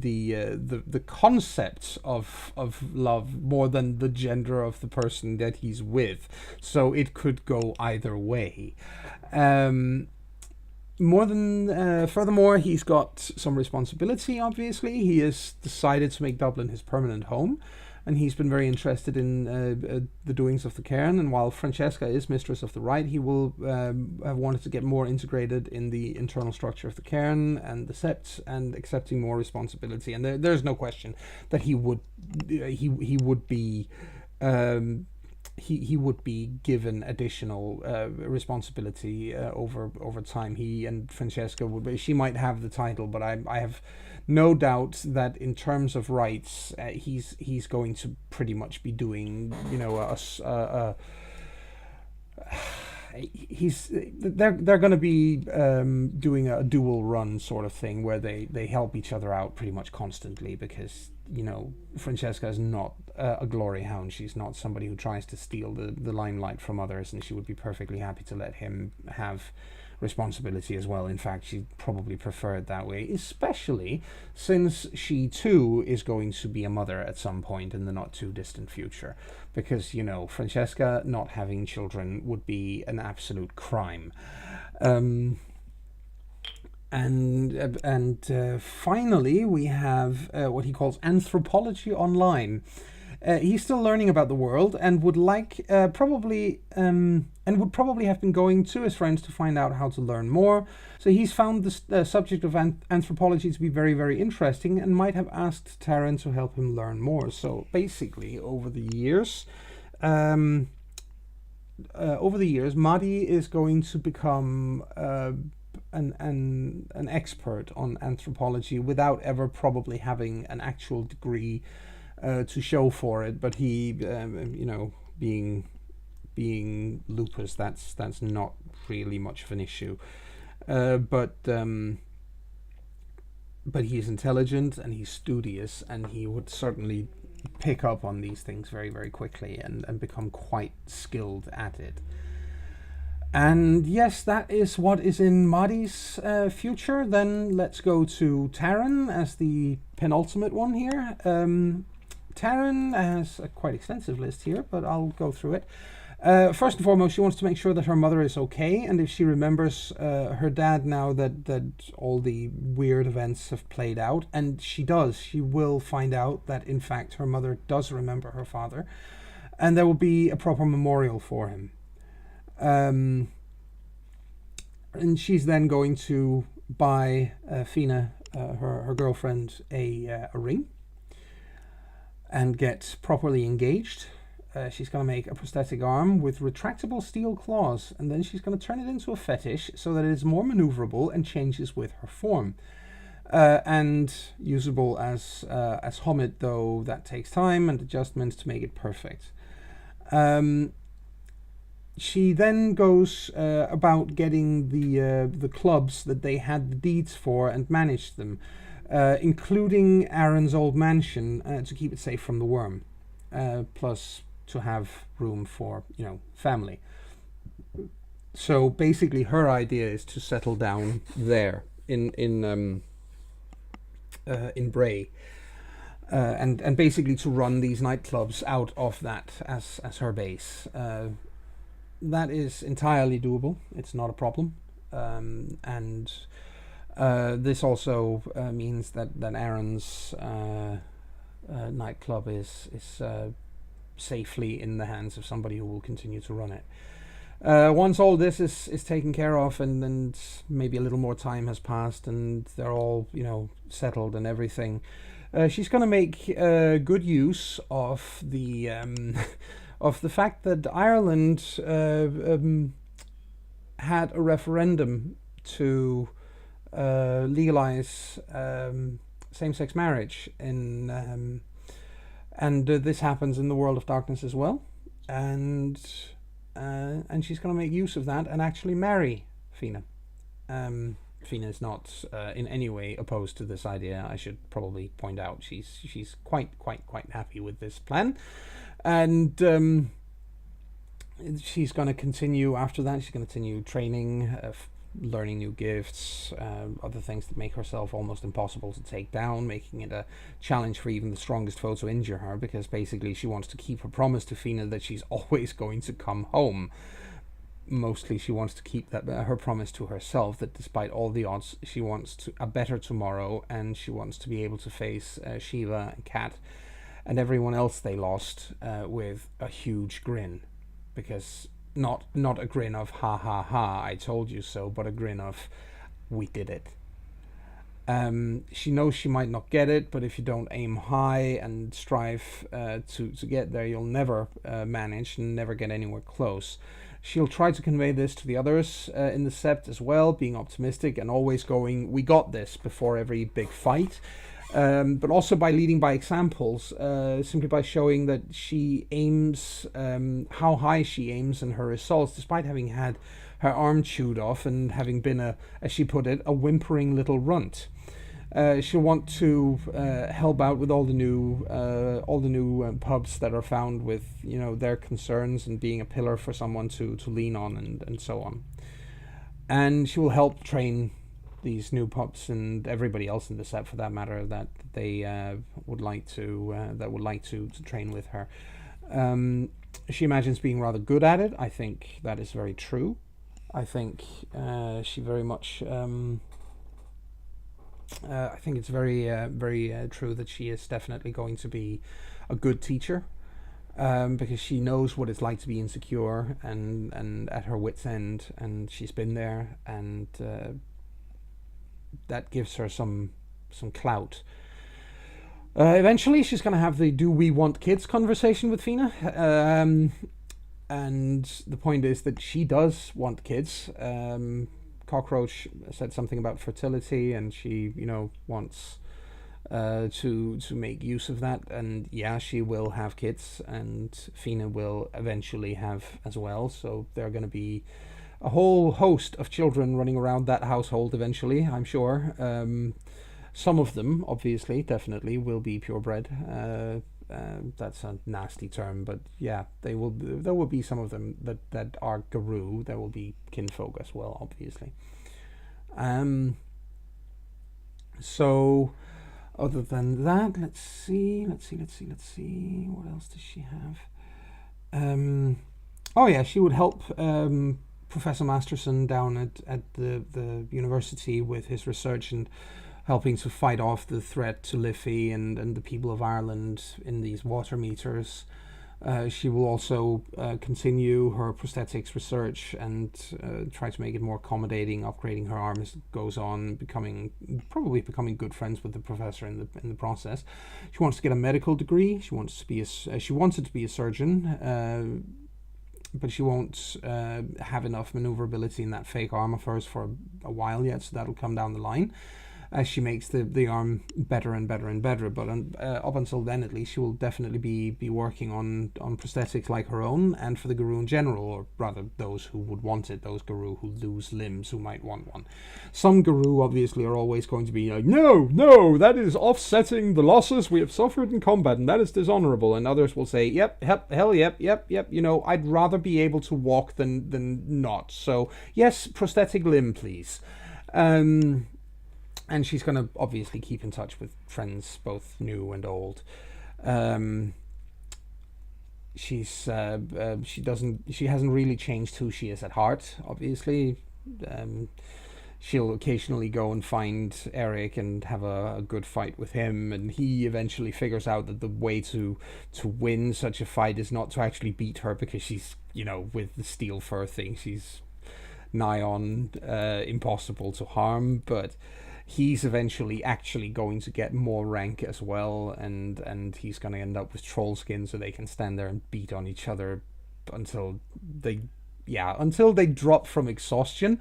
concept of love more than the gender of the person that he's with. So it could go either way. Furthermore, he's got some responsibility. Obviously, he has decided to make Dublin his permanent home, and he's been very interested in the doings of the cairn. And while Francesca is mistress of the rite, he will have wanted to get more integrated in the internal structure of the cairn and the sept, and accepting more responsibility. And there's no question that he would be. He would be given additional responsibility over time. He and Francesca would be, she might have the title, but I have no doubt that in terms of rights, he's going to pretty much be doing, you know, they're going to be doing a dual run sort of thing, where they help each other out pretty much constantly, because, you know, Francesca is not a glory hound. She's not somebody who tries to steal the limelight from others, and she would be perfectly happy to let him have responsibility as well. In fact, she'd probably prefer it that way, especially since she too is going to be a mother at some point in the not too distant future, because, you know, Francesca not having children would be an absolute crime. Finally, we have what he calls anthropology online. He's still learning about the world, and would probably have been going to his friends to find out how to learn more. So he's found the subject of anthropology to be very, very interesting, and might have asked Taryn to help him learn more. So basically, over the years, Madi is going to become an expert on anthropology without ever probably having an actual degree to show for it. But he, you know, being lupus, that's not really much of an issue. But he's intelligent, and he's studious, and he would certainly pick up on these things very, very quickly, and become quite skilled at it. And yes, that is what is in Madi's future. Then let's go to Taryn as the penultimate one here. Taryn has a quite extensive list here, but I'll go through it. First and foremost, she wants to make sure that her mother is okay, and if she remembers her dad now that all the weird events have played out. And she does. She will find out that, in fact, her mother does remember her father, and there will be a proper memorial for him. And she's then going to buy Fenna, her girlfriend, a ring, and get properly engaged. She's going to make a prosthetic arm with retractable steel claws, and then she's going to turn it into a fetish so that it is more maneuverable and changes with her form. And usable as Homid, though that takes time and adjustments to make it perfect. She then goes about getting the clubs that they had the deeds for, and managed them, including Aaron's old mansion, to keep it safe from the worm, plus to have room for, you know, family. So basically, her idea is to settle down there in Bray, and basically to run these nightclubs out of that as her base. That is entirely doable. It's not a problem, and this also means that Aaron's nightclub is safely in the hands of somebody who will continue to run it. Once all this is taken care of, and maybe a little more time has passed, and they're all, you know, settled and everything, she's going to make good use of the of the fact that Ireland had a referendum to legalize same-sex marriage in, and this happens in the World of Darkness as well, and she's going to make use of that and actually marry Fenna. Fenna is not in any way opposed to this idea. I should probably point out she's quite happy with this plan, and she's going to continue after that. She's going to continue training, learning new gifts, other things that make herself almost impossible to take down, making it a challenge for even the strongest foe to injure her, because basically she wants to keep her promise to Fenna that she's always going to come home. Mostly she wants to keep that her promise to herself, that despite all the odds, she wants a better tomorrow, and she wants to be able to face Shiva and Kat and everyone else they lost with a huge grin. Because not a grin of ha ha ha, I told you so, but a grin of we did it. She knows she might not get it, but if you don't aim high and strive to get there, you'll never manage and never get anywhere close. She'll try to convey this to the others in the Sept as well, being optimistic and always going, we got this, before every big fight. But also by leading by examples, simply by showing that she aims, how high she aims in her results, despite having had her arm chewed off and having been as she put it, a whimpering little runt. She'll want to help out with all the new pubs that are found with their concerns, and being a pillar for someone to lean on, and so on. And she will help train these new pups and everybody else in the set, for that matter, that they would like to train with her. She imagines being rather good at it. I think that is very true. I think she very much. I think it's very true that she is definitely going to be a good teacher, because she knows what it's like to be insecure and at her wit's end, and she's been there, and that gives her some clout. Eventually, she's going to have the "Do we want kids?" conversation with Fenna, and the point is that she does want kids. Cockroach said something about fertility, and she, wants to make use of that. And yeah, she will have kids, and Fenna will eventually have as well. So there are going to be a whole host of children running around that household eventually, I'm sure. Some of them, obviously, definitely will be purebred. That's a nasty term, but yeah, there will be some of them that are Garou. There will be kinfolk as well, obviously. So other than that, let's see. What else does she have? Oh yeah, she would help Professor Masterson down at the university with his research and helping to fight off the threat to Liffey and the people of Ireland in these water meters. She will also continue her prosthetics research and try to make it more accommodating, upgrading her arm as it goes on, probably becoming good friends with the professor in the process. She wants to get a medical degree. She wanted to be a surgeon, but she won't have enough maneuverability in that fake arm of hers for a while yet, so that'll come down the line as she makes the arm better and better and better. But up until then, at least, she will definitely be working on prosthetics like her own, and for the Garou in general, or rather those who would want it, those Garou who lose limbs, who might want one. Some Garou obviously are always going to be like, no, that is offsetting the losses we have suffered in combat, and that is dishonorable. And others will say, yep, I'd rather be able to walk than not. So yes, prosthetic limb, please. And she's going to obviously keep in touch with friends, both new and old. She hasn't really changed who she is at heart, obviously. She'll occasionally go and find Eric and have a good fight with him, and he eventually figures out that the way to win such a fight is not to actually beat her, because she's, with the steel fur thing, she's nigh on impossible to harm, but he's eventually actually going to get more rank as well, and he's going to end up with troll skin, so they can stand there and beat on each other until they drop from exhaustion.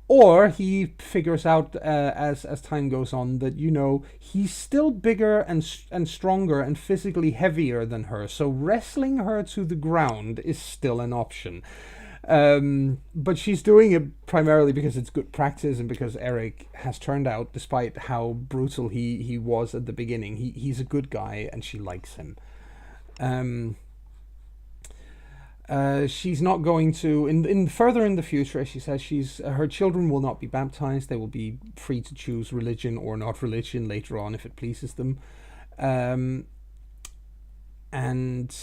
Or he figures out as time goes on that he's still bigger and stronger and physically heavier than her, so wrestling her to the ground is still an option. But she's doing it primarily because it's good practice and because Eric has turned out, despite how brutal he was at the beginning, he's a good guy and she likes him. Um, she's not going to in further in the future, as she says, she's her children will not be baptized. They will be free to choose religion or not religion later on if it pleases them. Um, and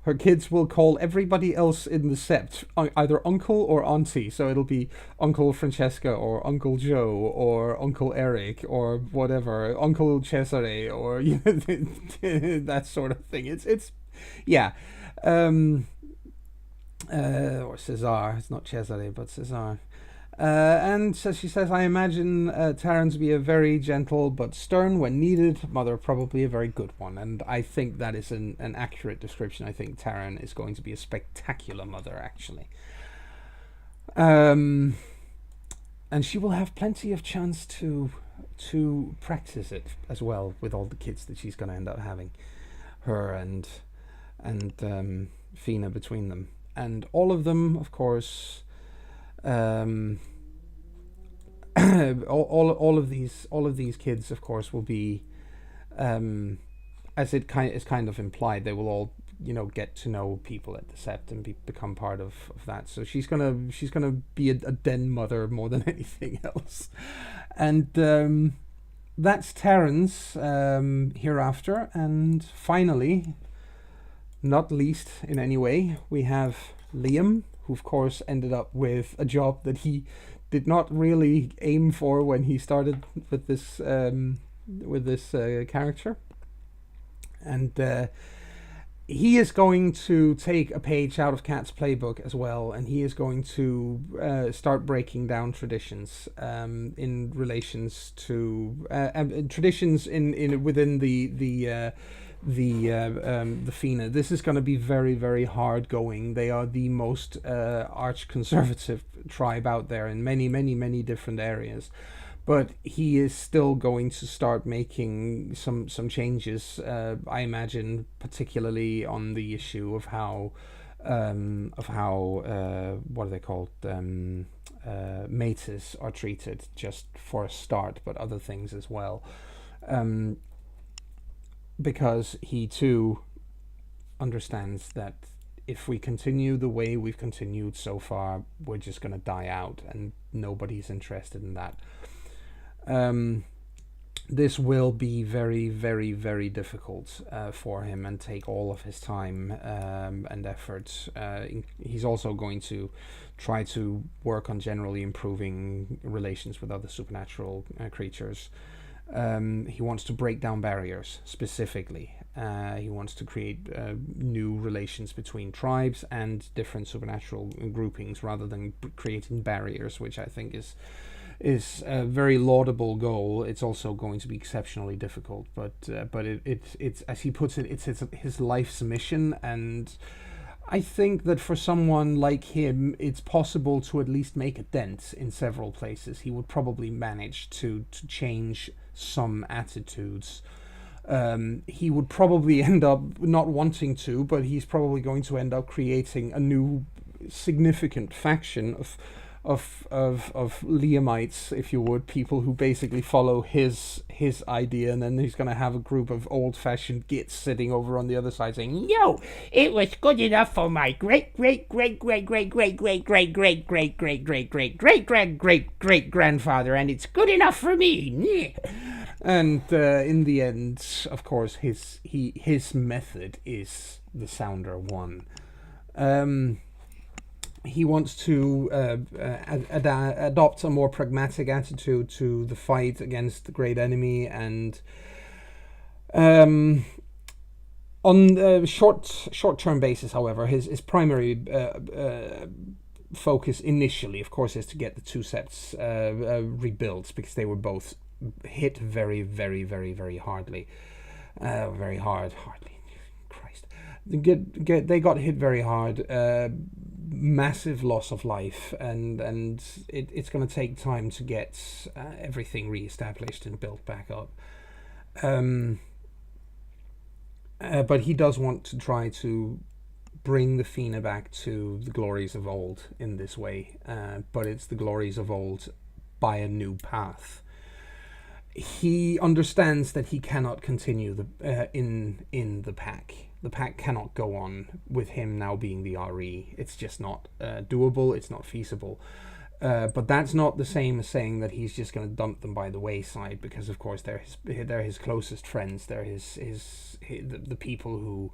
her kids will call everybody else in the sept either uncle or auntie. So it'll be Uncle Francesca or Uncle Joe or Uncle Eric or whatever, Uncle Cesare or that sort of thing. It's yeah. Um, or Cesar. It's not Cesare, but Cesar. And so she says, I imagine Taryn to be a very gentle but stern when needed, mother probably a very good one. And I think that is an accurate description. I think Taryn is going to be a spectacular mother, actually. And she will have plenty of chance to practice it as well with all the kids that she's going to end up having. Her and Fenna between them. And all of them, of course... all of these kids, of course, will be, as it is kind of implied, they will all get to know people at the sept and become part of that. So she's gonna be a den mother more than anything else, and that's Taryn's hereafter. And finally, not least in any way, we have Liam, who of course ended up with a job that he did not really aim for when he started with this character, and he is going to take a page out of Kat's playbook as well, and he is going to start breaking down traditions in relations to traditions in within the Fenna. This is going to be very, very hard going. They are the most arch conservative tribe out there in many, many, many different areas. But he is still going to start making some changes. I imagine, particularly on the issue of how what are they called? Mates are treated, just for a start, but other things as well. Because he too understands that if we continue the way we've continued so far, we're just going to die out, and nobody's interested in that. This will be very, very, very difficult for him and take all of his time and effort. He's also going to try to work on generally improving relations with other supernatural creatures. He wants to break down barriers specifically. He wants to create new relations between tribes and different supernatural groupings rather than creating barriers, which I think is a very laudable goal. It's also going to be exceptionally difficult, but it's as he puts it, it's his life's mission, and I think that for someone like him, it's possible to at least make a dent in several places. He would probably manage to change some attitudes. He would probably end up not wanting to, but he's probably going to end up creating a new significant faction of Liamites, if you would, people who basically follow his idea, and then he's going to have a group of old-fashioned gits sitting over on the other side saying, "No, it was good enough for my great great great great great great great great great great great great great great great great great grandfather, and it's good enough for me." And in the end, of course, his method is the sounder one. He wants to adopt a more pragmatic attitude to the fight against the great enemy, and on a short-term basis, however, his primary focus initially, of course, is to get the two sets rebuilt, because they were both hit very, very, very, very hardly. Very hardly. Christ. They got hit very hard. Massive loss of life, and it's going to take time to get everything reestablished and built back up. But he does want to try to bring the Fenna back to the glories of old in this way, but it's the glories of old by a new path. He understands that he cannot continue in the pack. The pack cannot go on with him now being the RE. It's just not doable. It's not feasible. But that's not the same as saying that he's just going to dump them by the wayside, because of course they're his closest friends. They're the people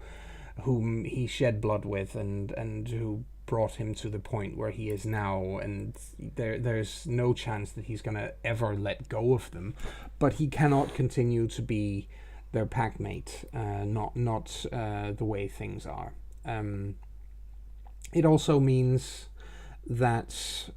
whom he shed blood with and who brought him to the point where he is now, and there's no chance that he's going to ever let go of them. But he cannot continue to be their packmate, not the way things are. It also means that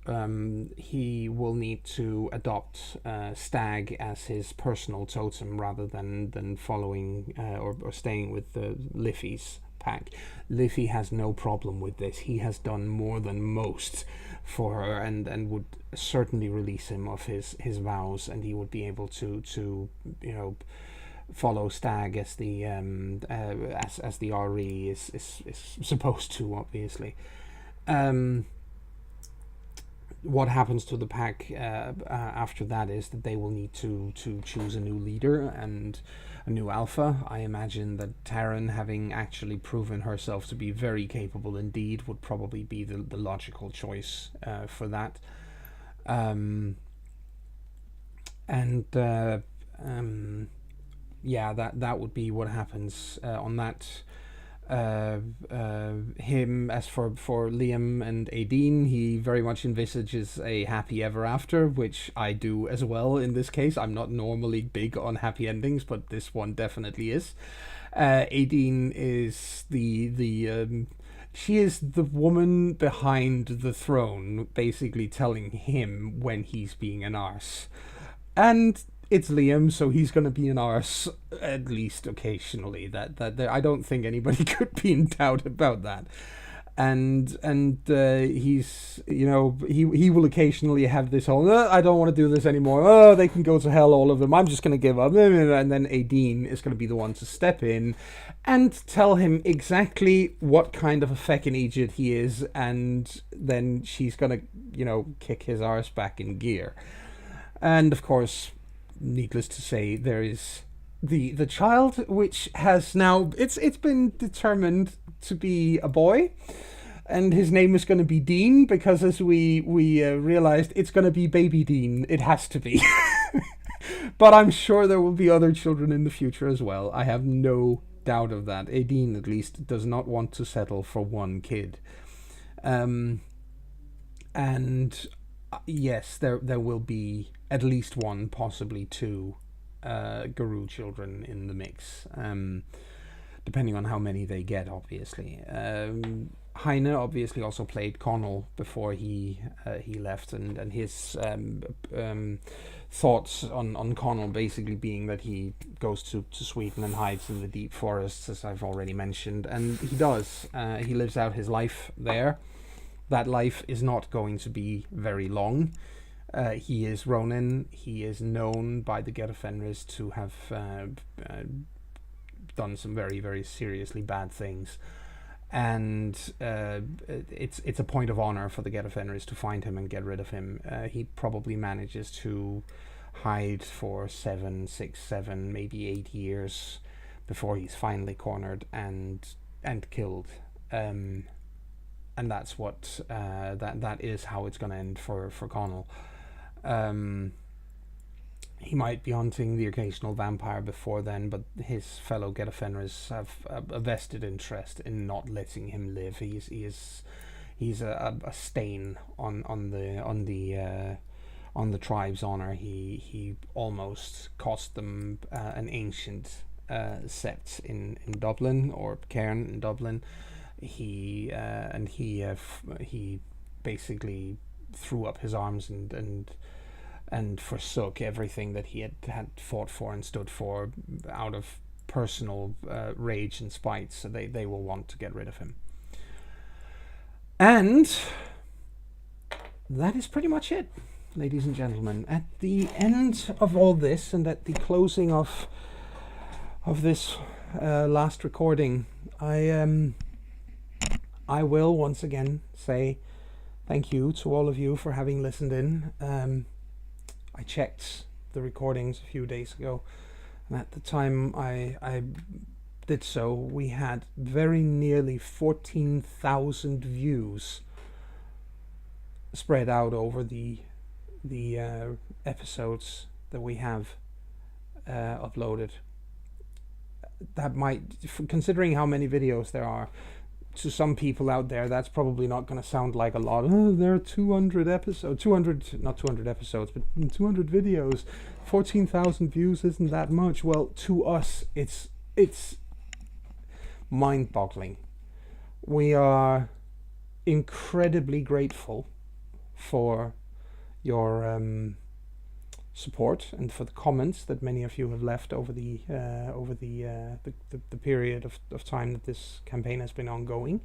he will need to adopt Stag as his personal totem rather than following or staying with the Liffey's pack. Liffey has no problem with this. He has done more than most for her, and would certainly release him of his vows, and he would be able to follow Stag as the as the RE is supposed to, obviously. What happens to the pack after that is that they will need to choose a new leader and a new alpha. I imagine that Taryn, having actually proven herself to be very capable indeed, would probably be the logical choice for that. Yeah, that would be what happens on that. Him, as for Liam and Aideen, he very much envisages a happy ever after, which I do as well in this case. I'm not normally big on happy endings, but this one definitely is. Aideen is she is the woman behind the throne, basically telling him when he's being an arse. And it's Liam, so he's going to be an arse at least occasionally. That I don't think anybody could be in doubt about that. And he's, he will occasionally have this whole, I don't want to do this anymore. Oh, they can go to hell, all of them. I'm just going to give up. And then Aideen is going to be the one to step in and tell him exactly what kind of a feckin' idiot he is, and then she's going to, kick his arse back in gear. And of course, needless to say, there is the child, which has now it's been determined to be a boy, and his name is going to be Dean, because as we realized, it's going to be baby Dean. It has to be. But I'm sure there will be other children in the future as well. I have no doubt of that. Aideen, at least, does not want to settle for one kid. And yes, there will be at least one, possibly two, Guru children in the mix, depending on how many they get, obviously. Heine obviously also played Connell before he left, and his thoughts on Connell basically being that he goes to Sweden and hides in the deep forests, as I've already mentioned, and he does. He lives out his life there. That life is not going to be very long. He is Ronin. He is known by the Get of Fenris to have done some very, very seriously bad things. And it's a point of honor for the Get of Fenris to find him and get rid of him. He probably manages to hide for 7, maybe 8 years before he's finally cornered and killed. And that's what that is how it's going to end for Connell. He might be hunting the occasional vampire before then, but his fellow Get of Fenris have a vested interest in not letting him live. He's a stain on the tribe's honor. He almost cost them an ancient sept in Dublin, or cairn in Dublin. He basically threw up his arms and forsook everything that he had fought for and stood for out of personal rage and spite. So they will want to get rid of him. And that is pretty much it, ladies and gentlemen. At the end of all this, and at the closing of this last recording, I I will once again say thank you to all of you for having listened in. I checked the recordings a few days ago, and at the time I did so, we had very nearly 14,000 views spread out over the episodes that we have uploaded. That might, considering how many videos there are, to some people out there, that's probably not going to sound like a lot. Oh, there are 200 episodes, 200, not 200 episodes, but 200 videos, 14,000 views isn't that much. Well, to us, it's mind-boggling. We are incredibly grateful for your support and for the comments that many of you have left over the period of time that this campaign has been ongoing.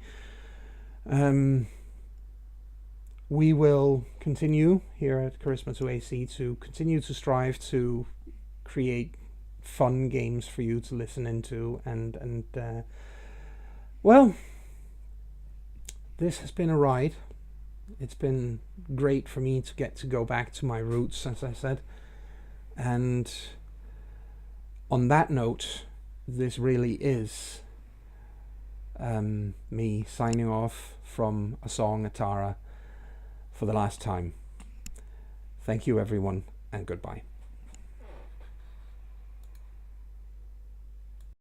We will continue here at CharismaToAC to continue to strive to create fun games for you to listen into, and well, this has been a ride. It's been great for me to get to go back to my roots, as I said. And on that note, this really is me signing off from A Song at Tara for the last time. Thank you, everyone, and goodbye.